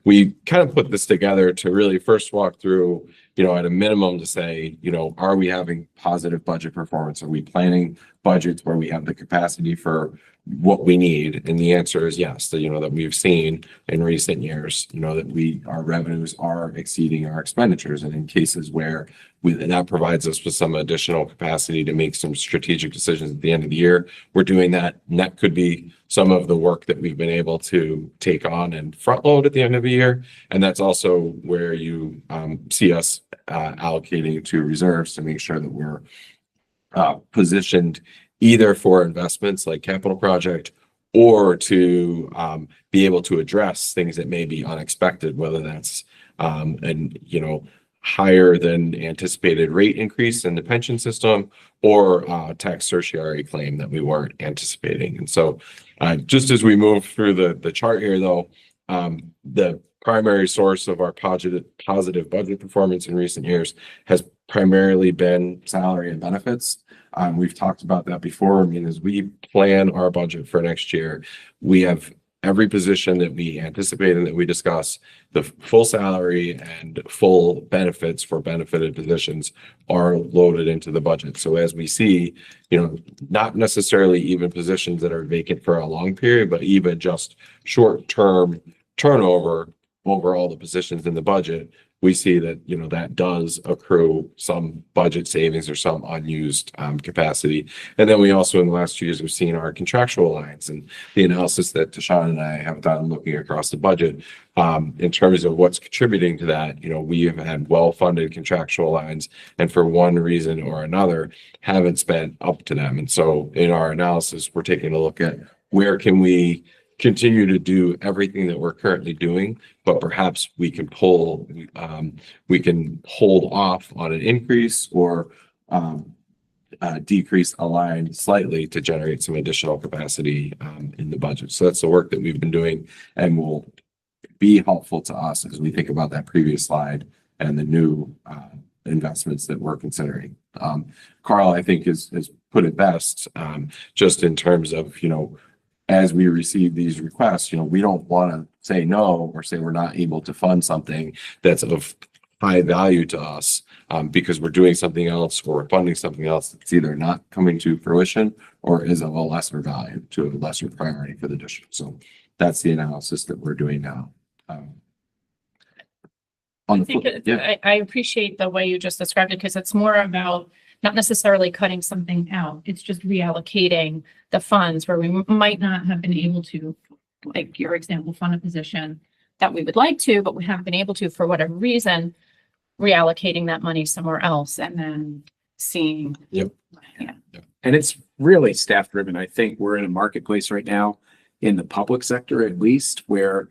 we kind of put this together to really first walk through, at a minimum to say, are we having positive budget performance? Are we planning budgets where we have the capacity for what we need? And the answer is yes, that we've seen in recent years, that our revenues are exceeding our expenditures. And in cases where that provides us with some additional capacity to make some strategic decisions at the end of the year, we're doing that. And that could be some of the work that we've been able to take on and front load at the end of the year. And that's also where you see us allocating to reserves to make sure that we're positioned either for investments like capital project or to be able to address things that may be unexpected, whether that's higher than anticipated rate increase in the pension system or tax certiorari claim that we weren't anticipating. And so just as we move through the chart here, though, the primary source of our positive budget performance in recent years has primarily been salary and benefits. We've talked about that before. As we plan our budget for next year, we have every position that we anticipate and that we discuss, the full salary and full benefits for benefited positions are loaded into the budget. So as we see, not necessarily even positions that are vacant for a long period, but even just short-term turnover over all the positions in the budget, we see that, that does accrue some budget savings or some unused capacity. And then we also, in the last 2 years, have seen our contractual lines and the analysis that Tashawn and I have done looking across the budget in terms of what's contributing to that. We have had well-funded contractual lines and for one reason or another haven't spent up to them. And so in our analysis, we're taking a look at where can we continue to do everything that we're currently doing, but perhaps we can hold off on an increase or decrease a line slightly to generate some additional capacity in the budget. So that's the work that we've been doing and will be helpful to us as we think about that previous slide and the new investments that we're considering. Carl, I think, has put it best just in terms of, as we receive these requests, we don't want to say no or say we're not able to fund something that's of high value to us because we're doing something else or we're funding something else that's either not coming to fruition or is of a lesser value to a lesser priority for the district. So that's the analysis that we're doing now. I appreciate the way you just described it because it's more about not necessarily cutting something out. It's just reallocating the funds where we might not have been able to, like your example, fund a position that we would like to, but we haven't been able to for whatever reason, reallocating that money somewhere else and then seeing. Yep. Yeah. And it's really staff driven. I think we're in a marketplace right now in the public sector, at least, where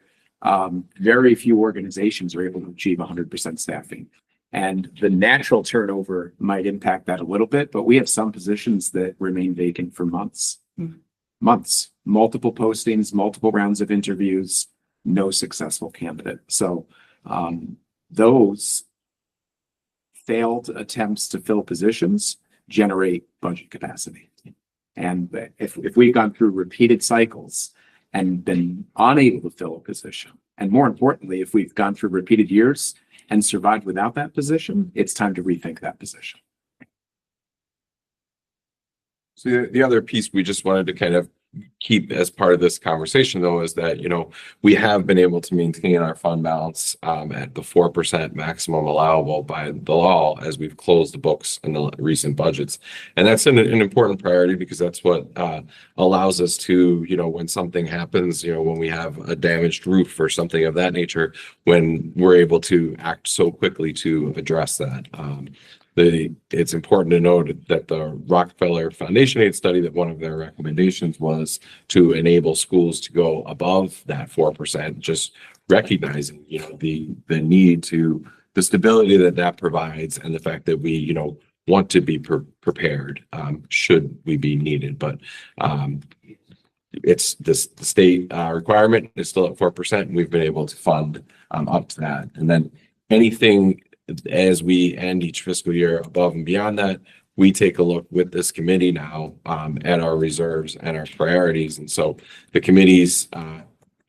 very few organizations are able to achieve 100% staffing. And the natural turnover might impact that a little bit, but we have some positions that remain vacant for months. Months, multiple postings, multiple rounds of interviews, no successful candidate. So those failed attempts to fill positions generate budget capacity. And if we've gone through repeated cycles and been unable to fill a position, and more importantly, if we've gone through repeated years and survived without that position, it's time to rethink that position. So the other piece we just wanted to kind of keep as part of this conversation, though, is that, you know, we have been able to maintain our fund balance at the 4% maximum allowable by the law as we've closed the books in the recent budgets. And that's an important priority because that's what allows us to, you know, when something happens, you know, when we have a damaged roof or something of that nature, when we're able to act so quickly to address that. It's important to note that the Rockefeller Foundation Aid study, that one of their recommendations was to enable schools to go above that 4%, just recognizing, you know, the need to, the stability that provides, and the fact that we, you know, want to be prepared should we be needed. But it's this, the state requirement is still at 4%, and we've been able to fund up to that. And then anything as we end each fiscal year above and beyond that, we take a look with this committee now at our reserves and our priorities. And so the committees,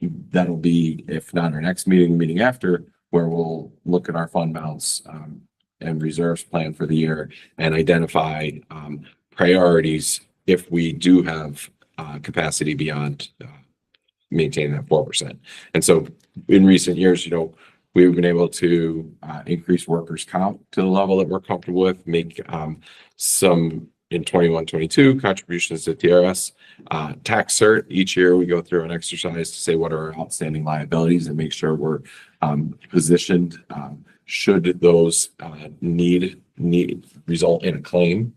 that'll be, if not our next meeting, meeting after, where we'll look at our fund balance and reserves plan for the year and identify priorities if we do have capacity beyond maintaining that 4%. And so in recent years, you know, we've been able to increase workers' comp to the level that we're comfortable with, make some in 21-22 contributions to TRS. Tax cert, each year we go through an exercise to say what are our outstanding liabilities and make sure we're positioned should those need result in a claim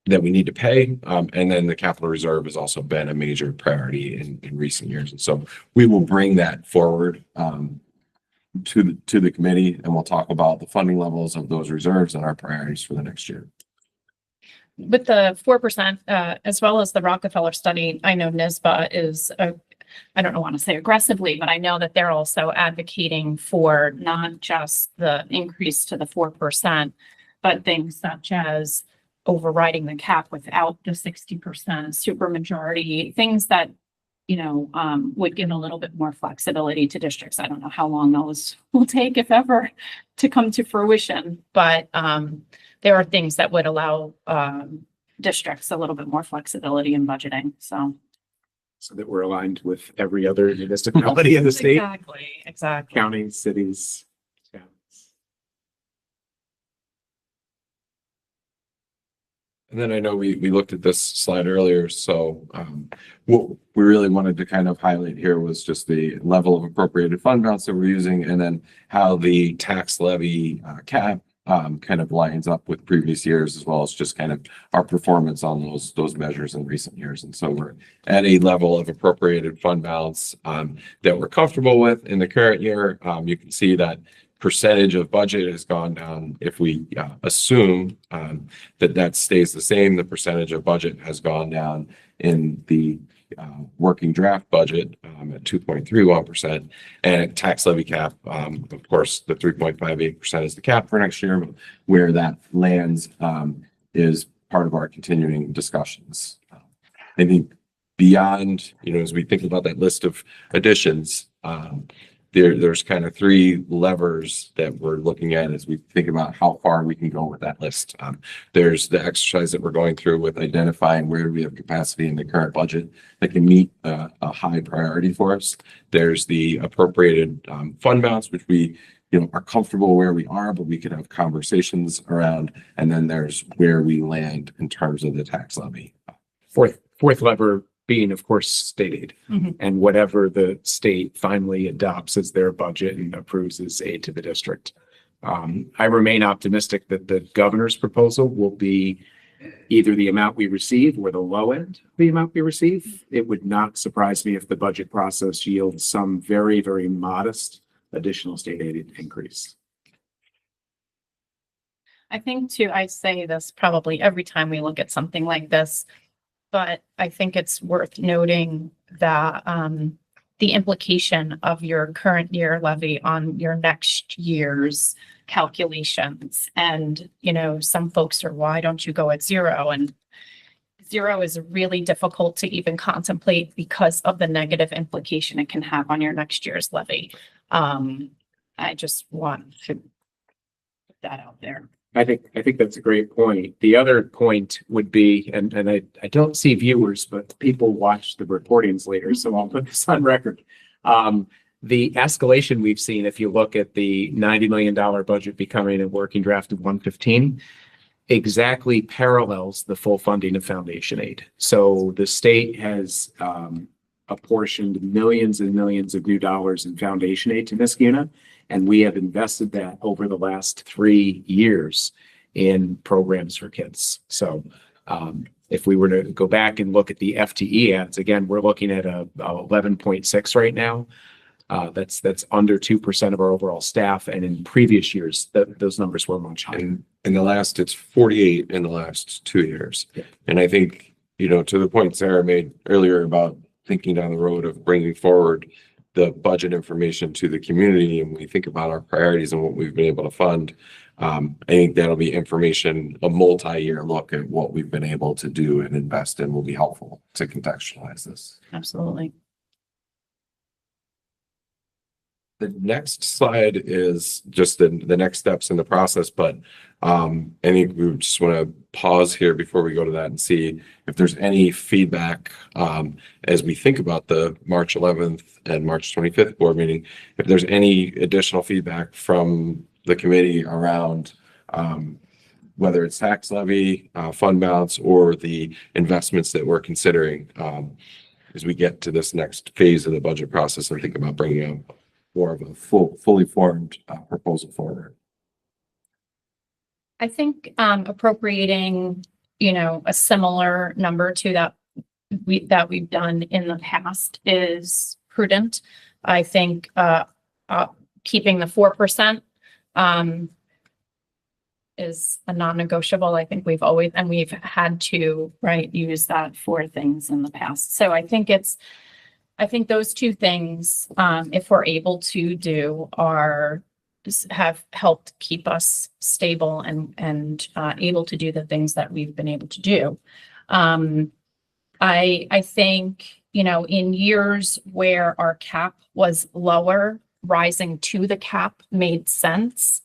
that we need to pay. And then the capital reserve has also been a major priority in recent years. And so we will bring that forward to the committee, and we'll talk about the funding levels of those reserves and our priorities for the next year. With the 4%, as well as the Rockefeller study, I know NISBA is, I don't want to say aggressively, but I know that they're also advocating for not just the increase to the 4%, but things such as overriding the cap without the 60% supermajority, things that, you know, would give a little bit more flexibility to districts. I don't know how long those will take, if ever, to come to fruition, but there are things that would allow districts a little bit more flexibility in budgeting, so that we're aligned with every other municipality in the state, exactly. counties, cities. And then I know we looked at this slide earlier, so what we really wanted to kind of highlight here was just the level of appropriated fund balance that we're using, and then how the tax levy cap kind of lines up with previous years, as well as just kind of our performance on those measures in recent years. And so we're at a level of appropriated fund balance that we're comfortable with in the current year. You can see that percentage of budget has gone down. If we assume that stays the same, the percentage of budget has gone down in the working draft budget at 2.31%, and tax levy cap, of course, the 3.58% is the cap for next year, but where that lands is part of our continuing discussions. I think beyond, you know, as we think about that list of additions, there's kind of three levers that we're looking at as we think about how far we can go with that list. There's the exercise that we're going through with identifying where we have capacity in the current budget that can meet a high priority for us. There's the appropriated fund balance, which we, you know, are comfortable where we are, but we could have conversations around. And then there's where we land in terms of the tax levy. Fourth lever being, of course, state aid, and whatever the state finally adopts as their budget and approves as aid to the district. I remain optimistic that the governor's proposal will be either the amount we receive or the low end of the amount we receive. It would not surprise me if the budget process yields some very, very modest additional state aid increase. I think too, I say this probably every time we look at something like this, but I think it's worth noting that the implication of your current year levy on your next year's calculations. And, you know, some folks are, why don't you go at zero? And zero is really difficult to even contemplate because of the negative implication it can have on your next year's levy. I just want to put that out there. I think that's a great point. The other point would be, and I don't see viewers, but people watch the reportings later, so I'll put this on record. The escalation we've seen, if you look at the $90 million budget becoming a working draft of 115, exactly parallels the full funding of foundation aid. So the state has apportioned millions and millions of new dollars in foundation aid to Niskuna. And we have invested that over the last 3 years in programs for kids. So if we were to go back and look at the FTE ads, again, we're looking at a 11.6 right now. That's under 2% of our overall staff. And in previous years, those numbers were much higher. And in the last, it's 48 in the last 2 years. Yeah. And I think, you know, to the point Sarah made earlier about thinking down the road of bringing forward the budget information to the community, and we think about our priorities and what we've been able to fund, I think that'll be information, a multi-year look at what we've been able to do and invest in will be helpful to contextualize this. Absolutely. The next slide is just the next steps in the process, but I think we just want to pause here before we go to that and see if there's any feedback as we think about the March 11th and March 25th board meeting, if there's any additional feedback from the committee around whether it's tax levy, fund balance, or the investments that we're considering as we get to this next phase of the budget process and think about bringing up more of a fully formed proposal forward. I think appropriating, you know, a similar number to that we've done in the past is prudent. I think keeping the 4% is a non-negotiable. I think we've had to, right, use that for things in the past. So I think those two things, if we're able to do, have helped keep us stable and able to do the things that we've been able to do. I think, you know, in years where our cap was lower, rising to the cap made sense.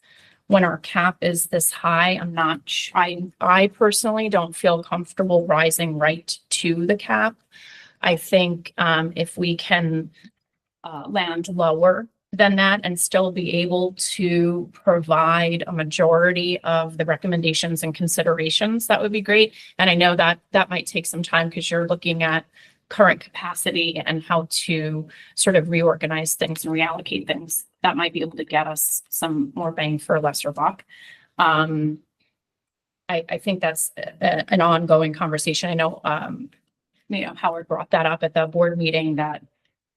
When our cap is this high, I personally don't feel comfortable rising right to the cap. I think if we can land lower than that and still be able to provide a majority of the recommendations and considerations, that would be great. And I know that that might take some time because you're looking at current capacity and how to sort of reorganize things and reallocate things. That might be able to get us some more bang for a lesser buck. I think that's an ongoing conversation. I know, you know, Howard brought that up at the board meeting that,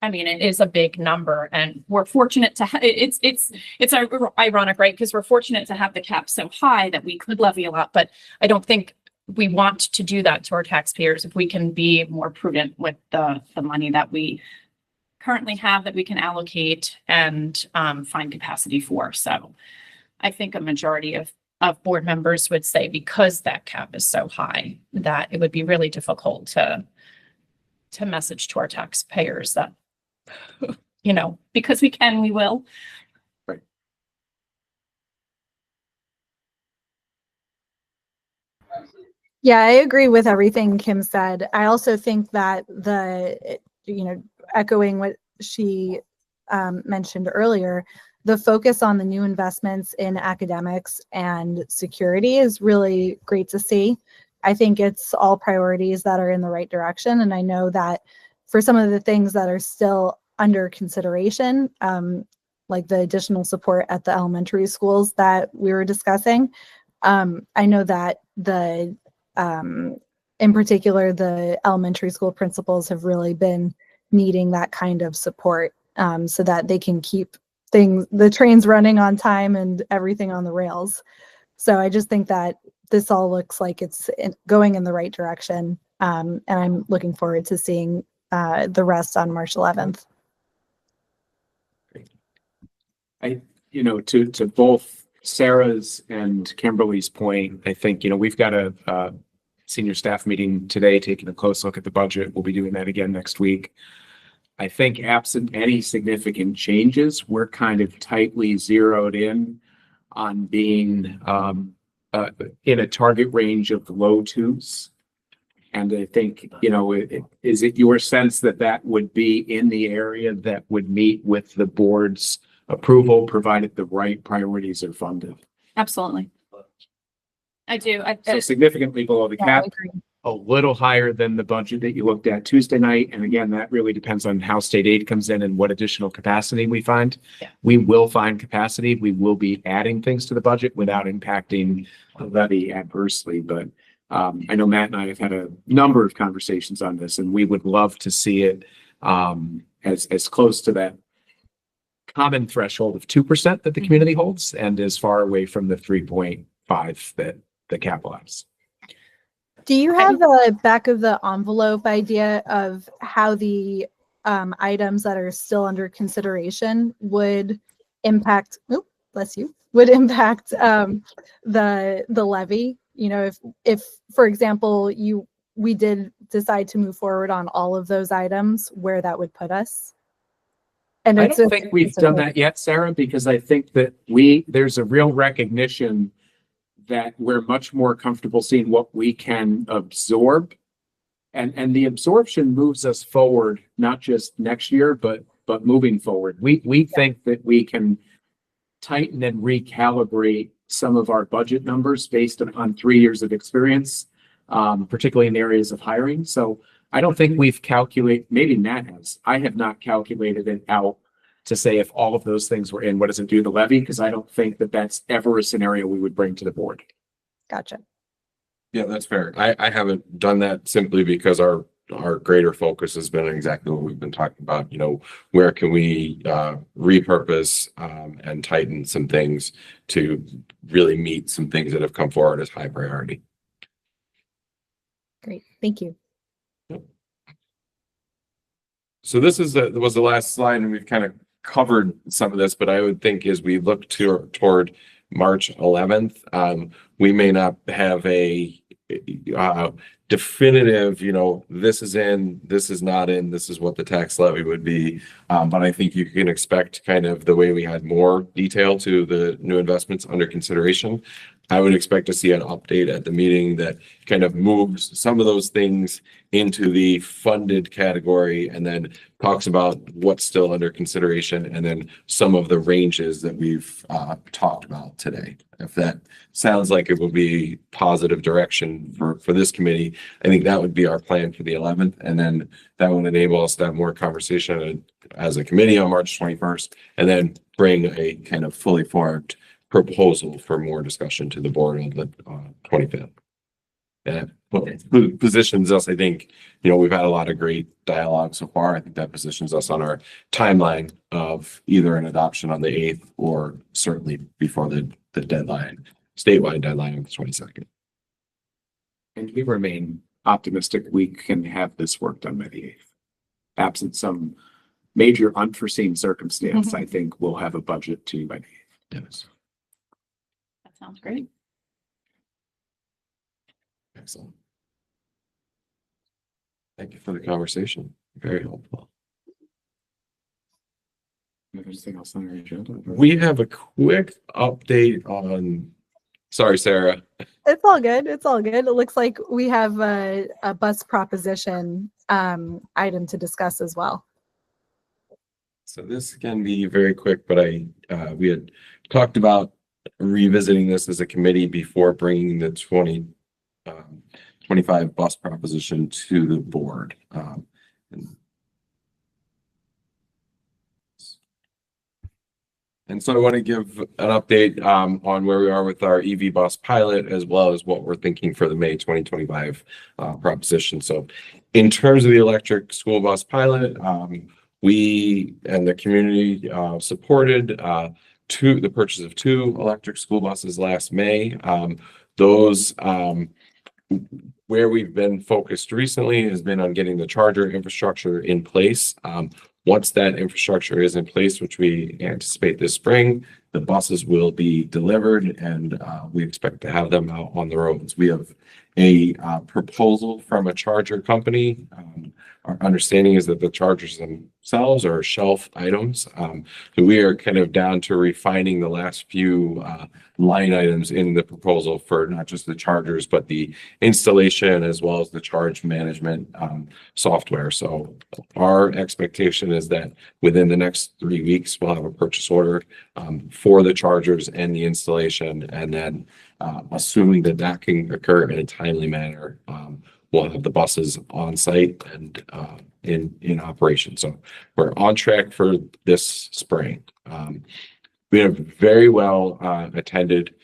I mean, it is a big number and we're fortunate to it's ironic, right? Because we're fortunate to have the cap so high that we could levy a lot, but I don't think we want to do that to our taxpayers if we can be more prudent with the money that we currently have that we can allocate and find capacity for. So I think a majority of board members would say because that cap is so high that it would be really difficult to message to our taxpayers that, you know, because we can, we will. Right. Yeah, I agree with everything Kim said. I also think that echoing what she mentioned earlier, the focus on the new investments in academics and security is really great to see. I think it's all priorities that are in the right direction. And I know that for some of the things that are still under consideration, like the additional support at the elementary schools that we were discussing, I know that in particular, the elementary school principals have really been needing that kind of support so that they can keep the trains running on time and everything on the rails. So I just think that this all looks like it's going in the right direction. And I'm looking forward to seeing the rest on March 11th. To both Sarah's and Kimberly's point, I think, we've got a senior staff meeting today, taking a close look at the budget. We'll be doing that again next week. I think absent any significant changes, we're kind of tightly zeroed in on being in a target range of the low twos. And I think, is it your sense that that would be in the area that would meet with the board's approval, provided the right priorities are funded? Absolutely. I do. So significantly below the Yeah, I cap, agree. a little higher than the budget that you looked at Tuesday night. And again, that really depends on how state aid comes in and what additional capacity we find. Yeah. We will find capacity. We will be adding things to the budget without impacting the levy adversely. But I know Matt and I have had a number of conversations on this, and we would love to see it as close to that common threshold of 2% that the community holds, and as far away from the 3.5 that the cap allows. Do you have a back of the envelope idea of how the items that are still under consideration would impact, would impact the levy? If for example, we did decide to move forward on all of those items, where that would put us? And I don't think we've done that yet, Sarah, because I think that there's a real recognition that we're much more comfortable seeing what we can absorb. And the absorption moves us forward, not just next year, but moving forward. We think that we can tighten and recalibrate some of our budget numbers based on 3 years of experience, particularly in areas of hiring. So I don't think we've calculated, maybe Matt has. I have not calculated it out to say if all of those things were in, what does it do to the levy? Because I don't think that that's ever a scenario we would bring to the board. Gotcha. Yeah, that's fair. I haven't done that simply because our greater focus has been exactly what we've been talking about. Where can we repurpose and tighten some things to really meet some things that have come forward as high priority. Great. Thank you. So this was the last slide, and we've kind of covered some of this, but I would think as we look toward March 11th, we may not have a definitive, this is in, this is not in, this is what the tax levy would be. But I think you can expect kind of the way we had more detail to the new investments under consideration. I would expect to see an update at the meeting that kind of moves some of those things into the funded category and then talks about what's still under consideration and then some of the ranges that we've talked about today. If that sounds like it will be positive direction for this committee, I think that would be our plan for the 11th. And then that will enable us to have more conversation as a committee on March 21st, and then bring a kind of fully formed proposal for more discussion to the board on the 25th. And positions us, I think, we've had a lot of great dialogue so far. I think that positions us on our timeline of either an adoption on the 8th or certainly before the deadline, statewide deadline of the 22nd. And we remain optimistic we can have this work done by the 8th. Absent some major unforeseen circumstance, I think we'll have a budget to by the 8th. Yes. That sounds great. Excellent. Thank you for the conversation. Very helpful. Anything else on our agenda? We have a quick update on, sorry, Sarah. It's all good. It's all good. It looks like we have a bus proposition item to discuss as well. So this can be very quick, but we had talked about revisiting this as a committee before bringing the 2025 bus proposition to the board. And so I want to give an update on where we are with our EV bus pilot, as well as what we're thinking for the May 2025 proposition. So in terms of the electric school bus pilot, we and the community supported the purchase of 2 electric school buses last May. Those, where we've been focused recently has been on getting the charger infrastructure in place. Once that infrastructure is in place, which we anticipate this spring, the buses will be delivered and we expect to have them out on the roads. We have a proposal from a charger company. Our understanding is that the chargers themselves are shelf items. So we are kind of down to refining the last few line items in the proposal for not just the chargers, but the installation as well as the charge management software. So our expectation is that within the next 3 weeks, we'll have a purchase order for the chargers and the installation. And then assuming that that can occur in a timely manner, we'll have the buses on site and in operation. So we're on track for this spring. We have very well attended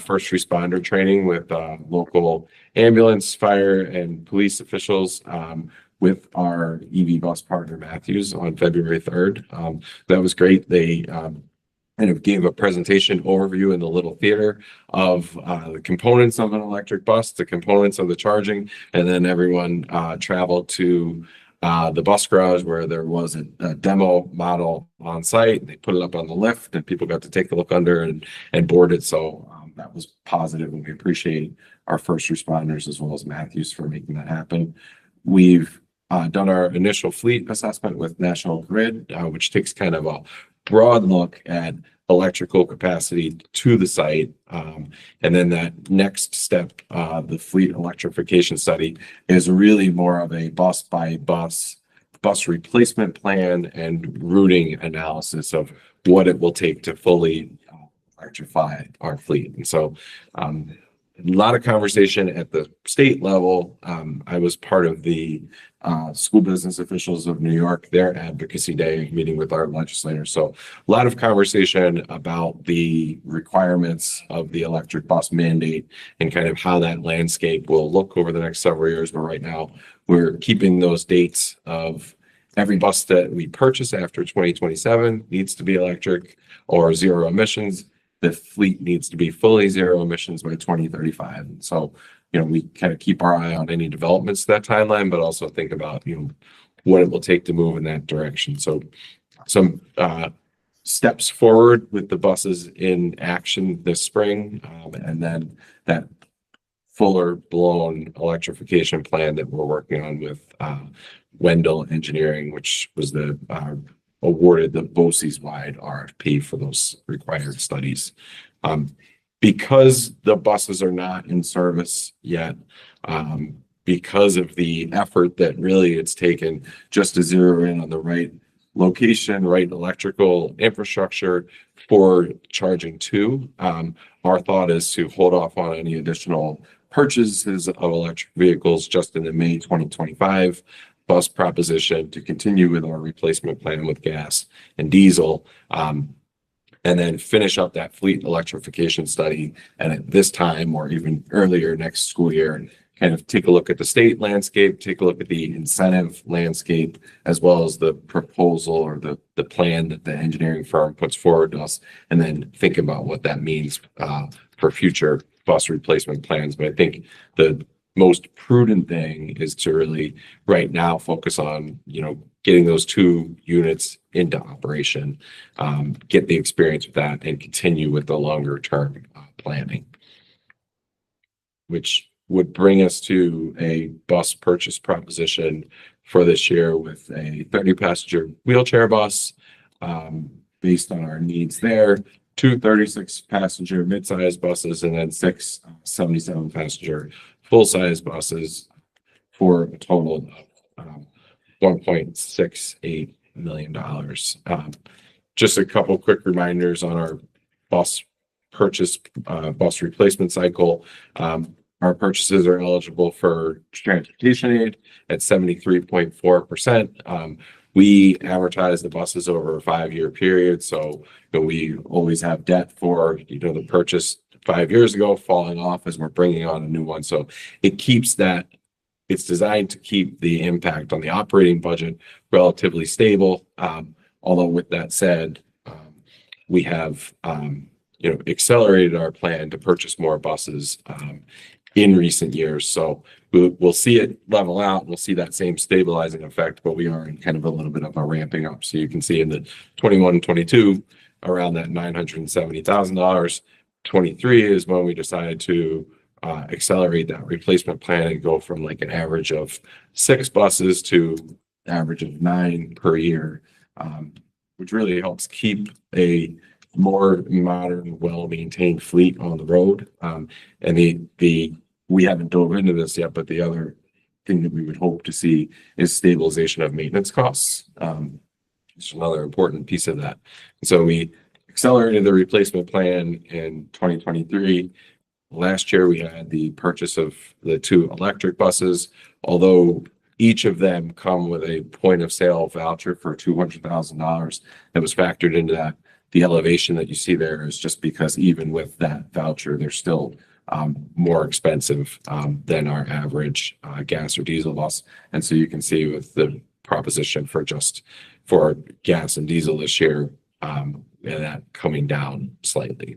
first responder training with local ambulance, fire, and police officials with our EV bus partner Matthews on February 3rd. That was great. They kind of gave a presentation overview in the little theater of the components of an electric bus, the components of the charging, and then everyone traveled to the bus garage where there was a demo model on site. They put it up on the lift and people got to take a look under and board it. So that was positive, and we appreciate our first responders as well as Matthews for making that happen. We've done our initial fleet assessment with National Grid, which takes kind of a broad look at electrical capacity to the site. And then that next step, the fleet electrification study, is really more of a bus by bus replacement plan and routing analysis of what it will take to fully electrify our fleet. And so a lot of conversation at the state level. I was part of the school business officials of New York, their advocacy day meeting with our legislators. So a lot of conversation about the requirements of the electric bus mandate and kind of how that landscape will look over the next several years. But right now we're keeping those dates of every bus that we purchase after 2027 needs to be electric or zero emissions. The fleet needs to be fully zero emissions by 2035. And so, we kind of keep our eye on any developments to that timeline, but also think about, what it will take to move in that direction. So some steps forward with the buses in action this spring, and then that fuller blown electrification plan that we're working on with Wendell Engineering, which was awarded the BOCES wide RFP for those required studies. Because the buses are not in service yet, because of the effort that really it's taken just to zero in on the right location, right electrical infrastructure for charging to, our thought is to hold off on any additional purchases of electric vehicles just in the May 2025 bus proposition, to continue with our replacement plan with gas and diesel, and then finish up that fleet electrification study. And at this time, or even earlier next school year, kind of take a look at the state landscape, take a look at the incentive landscape, as well as the proposal or the plan that the engineering firm puts forward to us, and then think about what that means for future bus replacement plans. But I think the most prudent thing is to really right now focus on, getting those 2 units into operation, get the experience with that, and continue with the longer term planning, which would bring us to a bus purchase proposition for this year with a 30-passenger wheelchair bus, based on our needs there, 2 36-passenger mid-size buses, and then 6 77-passenger full-size buses, for a total of $1.68 million. Just a couple quick reminders on our bus purchase, bus replacement cycle. Our purchases are eligible for transportation aid at 73.4%. We amortize the buses over a 5-year period. So we always have debt for, the purchase 5 years ago falling off as we're bringing on a new one. So it keeps that, it's designed to keep the impact on the operating budget relatively stable. Although with that said, we have, accelerated our plan to purchase more buses, in recent years. So we'll see it level out. We'll see that same stabilizing effect, but we are in kind of a little bit of a ramping up. So you can see in the 21, 22, around that $970,000. 23 is when we decided to accelerate that replacement plan and go from like an average of 6 buses to average of 9 per year, which really helps keep a more modern, well-maintained fleet on the road. And we haven't dove into this yet, but the other thing that we would hope to see is stabilization of maintenance costs. It's another important piece of that. So we accelerated the replacement plan in 2023. Last year, we had the purchase of the 2 electric buses, although each of them come with a point of sale voucher for $200,000 that was factored into that. The elevation that you see there is just because even with that voucher, they're still more expensive than our average gas or diesel bus. And so you can see with the proposition for gas and diesel this year, and that coming down slightly.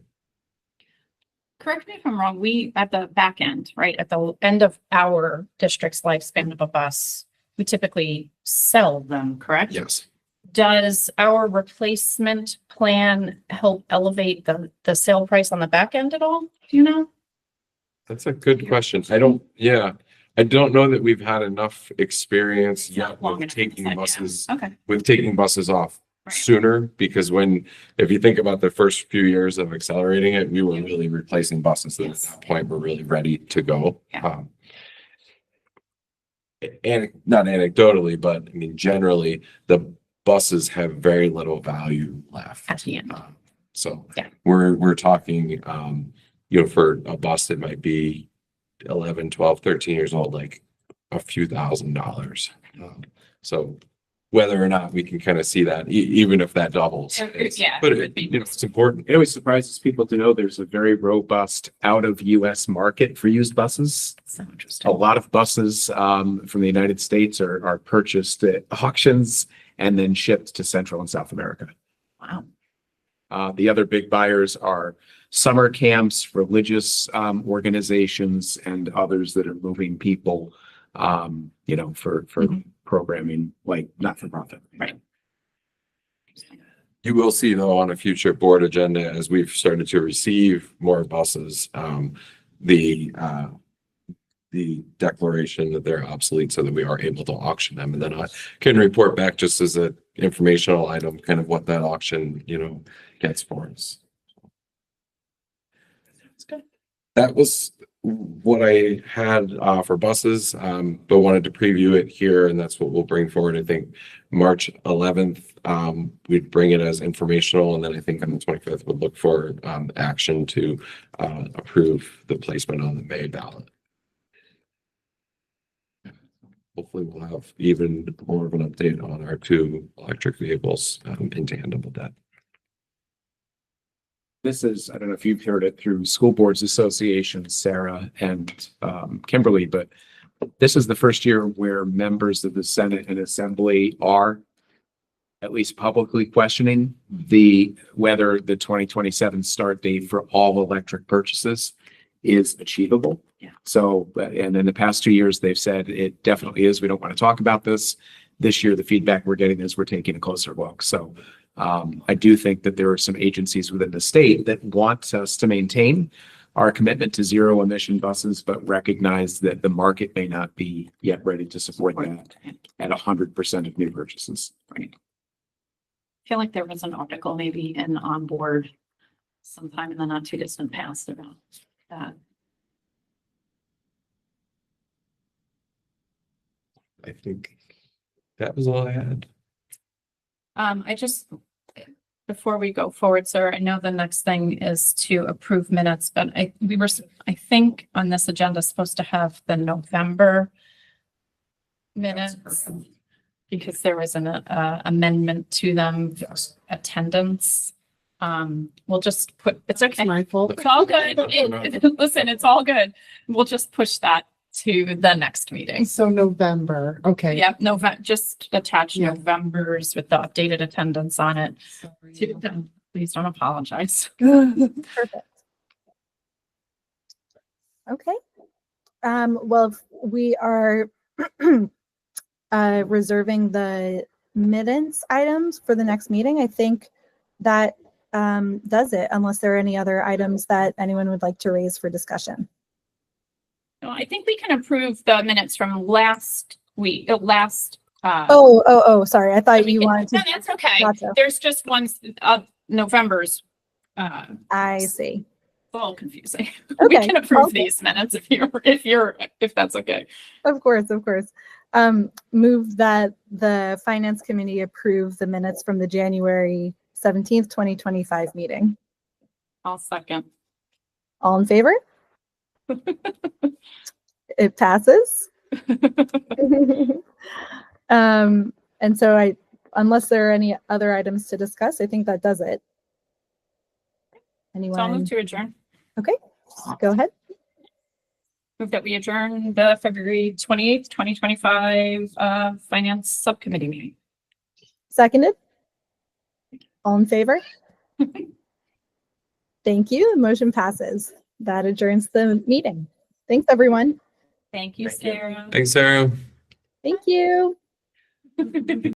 Correct me if I'm wrong, we, at the back end, right, at the end of our district's lifespan of a bus, we typically sell them, correct? Yes. Does our replacement plan help elevate the sale price on the back end at all? Do you know? That's a good question. I don't know that we've had enough experience It's not yet long with enough, taking yeah. buses, Okay. off Right. sooner, because if you think about the first few years of accelerating it, we were really replacing buses that Yes. at that point were really ready to go. Yeah. And not anecdotally, but I mean, generally, the buses have very little value left. At the end. So Yeah. we're talking, for a bus that might be 11, 12, 13 years old, like a few $1,000s. So whether or not we can kind of see that, even if that doubles. Yeah, But it would be. it's important. It always surprises people to know there's a very robust out of US market for used buses. So A interesting. lot of buses from the United States are purchased at auctions and then shipped to Central and South America. Wow. The other big buyers are summer camps, religious organizations, and others that are moving people, for Mhm. programming, like not for profit. Right. You will see though on a future board agenda, as we've started to receive more buses, the declaration that they're obsolete so that we are able to auction them. And then I can report back just as an informational item, kind of what that auction, gets for us. That's good. That was what I had for buses, but wanted to preview it here, and that's what we'll bring forward. I think March 11th, we'd bring it as informational, and then I think on the 25th, we'll look for action to approve the placement on the May ballot. Hopefully, we'll have even more of an update on our 2 electric vehicles in tandem with that. This is, I don't know if you've heard it through School Boards Association, Sarah and Kimberly, but this is the first year where members of the Senate and Assembly are at least publicly questioning whether the 2027 start date for all electric purchases is achievable. Yeah. So, and in the past 2 years, they've said it definitely is. We don't want to talk about this. This year, the feedback we're getting is we're taking a closer look. So I do think that there are some agencies within the state that want us to maintain our commitment to zero emission buses, but recognize that the market may not be yet ready to support that at 100% of new purchases. Right. I feel like there was an article maybe in On Board sometime in the not too distant past about that. I think that was all I had. Before we go forward, sir, I know the next thing is to approve minutes, but I think on this agenda supposed to have the November minutes because there was an amendment to them, attendance. We'll just put, it's okay. My fault. It's all good. Listen, it's all good. We'll just push that to the next meeting. So November, okay. Yep, November, just attach Yeah. November's with the updated attendance on it. Sorry, To November. Please don't apologize. Perfect. Okay. Well, if we are reserving the minutes items for the next meeting. I think that does it, unless there are any other items that anyone would like to raise for discussion. No, I think we can approve the minutes from last week, last. Sorry. I thought you wanted No, to. that's okay. Gotcha. There's just ones of November's. I It's see. a little confusing. We Okay, can approve okay. these minutes if that's okay. Of course, of course. Move that the finance committee approve the minutes from the January 17th, 2025 meeting. I'll second. All in favor? It passes. And so unless there are any other items to discuss, I think that does it. So I'll Anyone? move to adjourn. Okay, go ahead. Move that we adjourn the February 28th, 2025 Finance Subcommittee meeting. Seconded? All in favor? Thank you. The motion passes. That adjourns the meeting. Thanks, everyone. Thank you, Thank you. Sarah. Thanks, Sarah. Thank you.